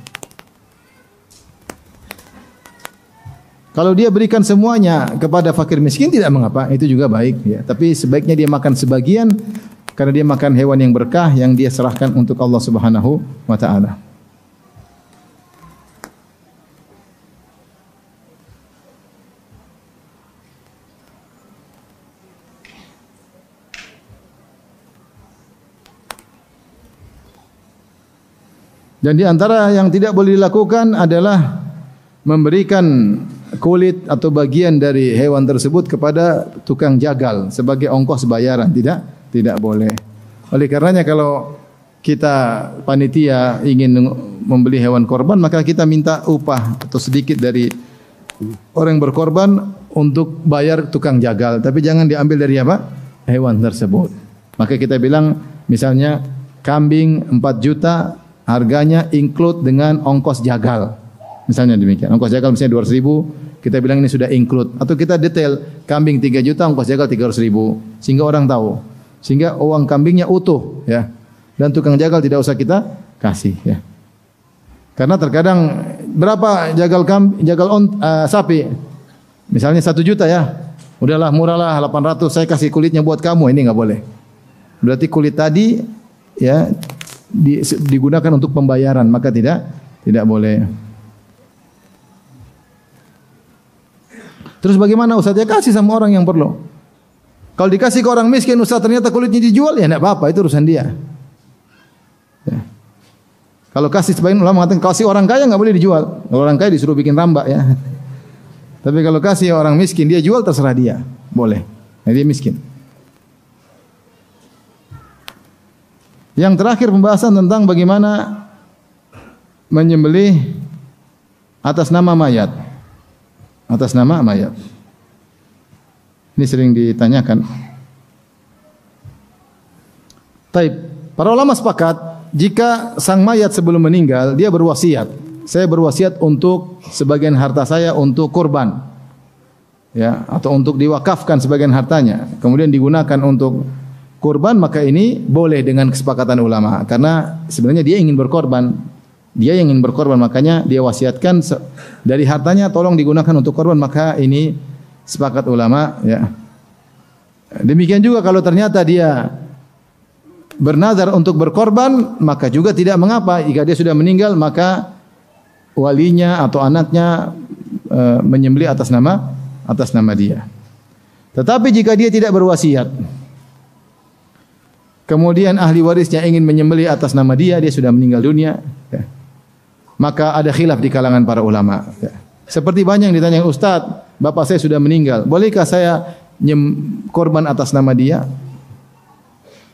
Kalau dia berikan semuanya kepada fakir miskin tidak mengapa, itu juga baik ya. Tapi sebaiknya dia makan sebagian karena dia makan hewan yang berkah yang dia serahkan untuk Allah Subhanahu wa taala. Dan di antara yang tidak boleh dilakukan adalah memberikan kulit atau bagian dari hewan tersebut kepada tukang jagal sebagai ongkos bayaran. Tidak boleh. Oleh karenanya kalau kita panitia ingin membeli hewan korban, maka kita minta upah atau sedikit dari orang yang berkorban untuk bayar tukang jagal. Tapi jangan diambil dari apa? Hewan tersebut. Maka kita bilang misalnya kambing 4 juta harganya include dengan ongkos jagal. Misalnya demikian. Ongkos jagal misalnya 200.000, kita bilang ini sudah include. Atau kita detail, kambing 3 juta, ongkos jagal 300.000. Sehingga orang tahu. Sehingga uang kambingnya utuh. Ya. Dan tukang jagal tidak usah kita kasih. Ya. Karena terkadang berapa sapi? Misalnya 1 juta ya. Udahlah murahlah 800, saya kasih kulitnya buat kamu. Ini enggak boleh. Berarti kulit tadi ya digunakan untuk pembayaran, maka tidak boleh. Terus bagaimana Ustaz? Ya kasih sama orang yang perlu. Kalau dikasih ke orang miskin Ustaz ternyata kulitnya dijual, ya enggak apa-apa, itu urusan dia. Ya. Kalau kasih sebagian ulama mengatakan kasih orang kaya enggak boleh dijual. Kalau orang kaya disuruh bikin rambak ya. Tapi kalau kasih orang miskin dia jual terserah dia, boleh. Nah, dia miskin. Yang terakhir pembahasan tentang bagaimana menyembelih atas nama mayat. Atas nama mayat. Ini sering ditanyakan. Taib. Para ulama sepakat jika sang mayat sebelum meninggal dia berwasiat. Saya berwasiat untuk sebagian harta saya untuk kurban. Ya, atau untuk diwakafkan sebagian hartanya, kemudian digunakan untuk kurban, maka ini boleh dengan kesepakatan ulama karena sebenarnya dia ingin berkorban. Dia yang ingin berkorban, makanya dia wasiatkan dari hartanya tolong digunakan untuk korban, maka ini sepakat ulama ya. Demikian juga kalau ternyata dia bernazar untuk berkorban, maka juga tidak mengapa jika dia sudah meninggal, maka walinya atau anaknya menyembelih atas nama dia. Tetapi jika dia tidak berwasiat, kemudian ahli warisnya ingin menyembelih atas nama dia sudah meninggal dunia, ya, maka ada khilaf di kalangan para ulama. Ya. Seperti banyak yang ditanya, Ustaz, bapak saya sudah meninggal, bolehkah saya korban atas nama dia?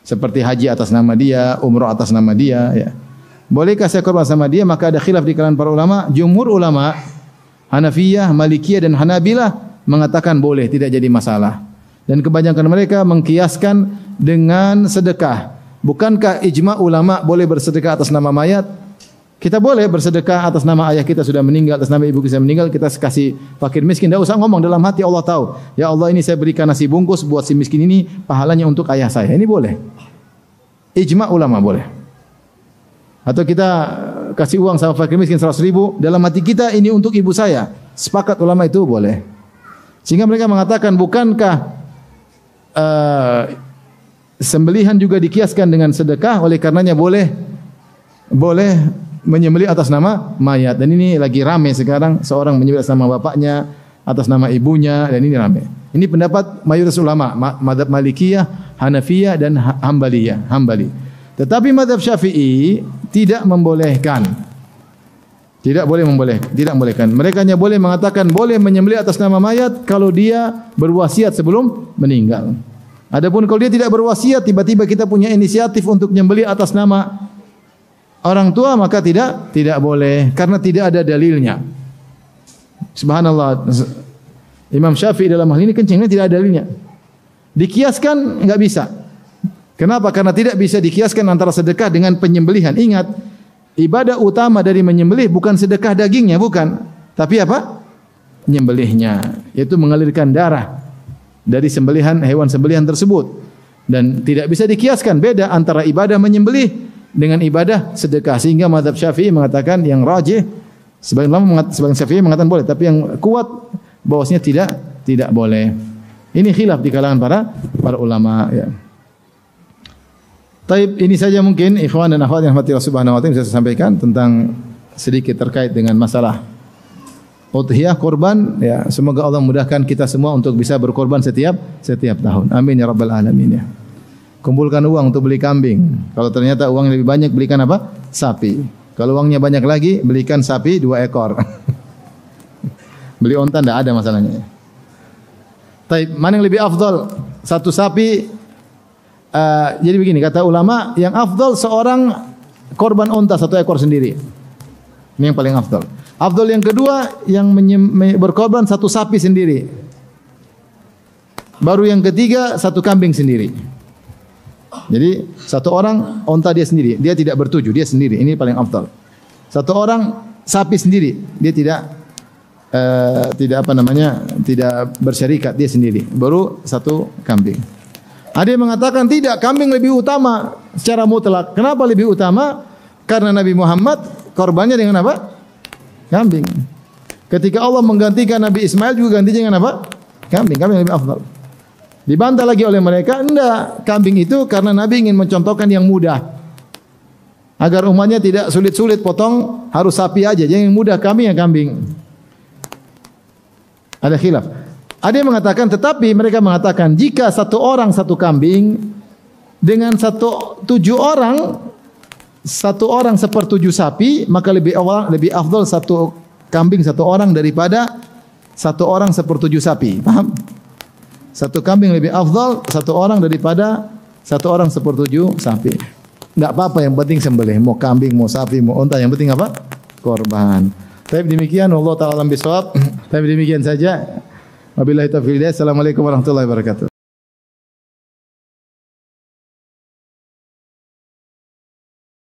Seperti haji atas nama dia, umrah atas nama dia. Ya. Bolehkah saya korban sama dia? Maka ada khilaf di kalangan para ulama. Jumhur ulama, Hanafiyah, Malikiyah dan Hanabilah mengatakan boleh, tidak jadi masalah. Dan kebanyakan mereka mengkiaskan dengan sedekah. Bukankah ijma ulama boleh bersedekah atas nama mayat? Kita boleh bersedekah atas nama ayah kita sudah meninggal, atas nama ibu kita meninggal, kita kasih fakir miskin. Tidak usah ngomong, dalam hati Allah tahu. Ya Allah, ini saya berikan nasi bungkus buat si miskin ini, pahalanya untuk ayah saya. Ini boleh. Ijma ulama boleh. Atau kita kasih uang sama fakir miskin 100.000, dalam hati kita ini untuk ibu saya. Sepakat ulama itu boleh. Sehingga mereka mengatakan, bukankah sembelihan juga dikiaskan dengan sedekah, oleh karenanya boleh menyembelih atas nama mayat. Dan ini lagi ramai sekarang, seorang menyembelih atas nama bapaknya, atas nama ibunya, dan ini ramai. Ini pendapat mayoritas ulama, mazhab Malikiyah, Hanafiyah dan Hambali. Tetapi mazhab Syafi'i tidak membolehkan. Tidak membolehkan. Mereka hanya boleh mengatakan boleh menyembelih atas nama mayat kalau dia berwasiat sebelum meninggal. Adapun kalau dia tidak berwasiat, tiba-tiba kita punya inisiatif untuk menyembelih atas nama orang tua, maka tidak boleh karena tidak ada dalilnya. Subhanallah. Imam Syafi'i dalam hal ini kencingnya tidak ada dalilnya. Dikiaskan enggak bisa. Kenapa? Karena tidak bisa dikiaskan antara sedekah dengan penyembelihan. Ingat, ibadah utama dari menyembelih bukan sedekah dagingnya, bukan. Tapi apa? Menyembelihnya, yaitu mengalirkan darah dari sembelihan hewan sembelihan tersebut. Dan tidak bisa dikiaskan beda antara ibadah menyembelih dengan ibadah sedekah. Sehingga mazhab Syafi'i mengatakan yang rajih, sebagian Syafi'i mengatakan boleh, tapi yang kuat bahwasanya tidak boleh. Ini khilaf di kalangan para ulama ya. Taib, ini saja mungkin ikhwan dan akhwat yang rahmati Allah Subhanahu wa taala bisa saya sampaikan tentang sedikit terkait dengan masalah udhiyah, korban ya. Semoga Allah mudahkan kita semua untuk bisa berkorban setiap tahun. Amin ya rabbal alamin ya. Kumpulkan uang untuk beli kambing. Kalau ternyata uang lebih banyak, belikan apa? Sapi. Kalau uangnya banyak lagi, belikan sapi 2 ekor. Beli onta tidak ada masalahnya. Tapi mana yang lebih afdal? Satu sapi. Jadi begini, kata ulama, yang afdal seorang korban onta 1 ekor sendiri. Ini yang paling afdal. Afdal yang kedua, yang berkorban 1 sapi sendiri. Baru yang ketiga, 1 kambing sendiri. Jadi 1 orang onta dia sendiri, dia tidak bertuju, dia sendiri. Ini paling afdal. 1 orang sapi sendiri, dia tidak tidak bersyarikat, dia sendiri. Baru 1 kambing. Ada yang mengatakan tidak, kambing lebih utama secara mutlak. Kenapa lebih utama? Karena Nabi Muhammad korbannya dengan apa? Kambing. Ketika Allah menggantikan Nabi Ismail juga gantinya dengan apa? Kambing. Kambing lebih afdal. Dibantah lagi oleh mereka, enggak, kambing itu karena Nabi ingin mencontohkan yang mudah. Agar umatnya tidak sulit-sulit potong, harus sapi aja. Yang mudah kambing ya kambing. Ada khilaf. Ada yang mengatakan, tetapi mereka mengatakan jika 1 orang 1 kambing dengan 7 orang 1 orang 1/7 sapi, maka lebih afdal 1 kambing 1 orang daripada 1 orang 1/7 sapi. Paham? 1 kambing lebih afdal 1 orang daripada 1 orang 1/7 sapi. Enggak apa-apa, yang penting sembelih, mau kambing, mau sapi, mau unta, yang penting apa? Korban. Tapi demikian, Allah taala alam bisawab. Tapi demikian saja. Wabillahi taufiq. Assalamualaikum warahmatullahi wabarakatuh.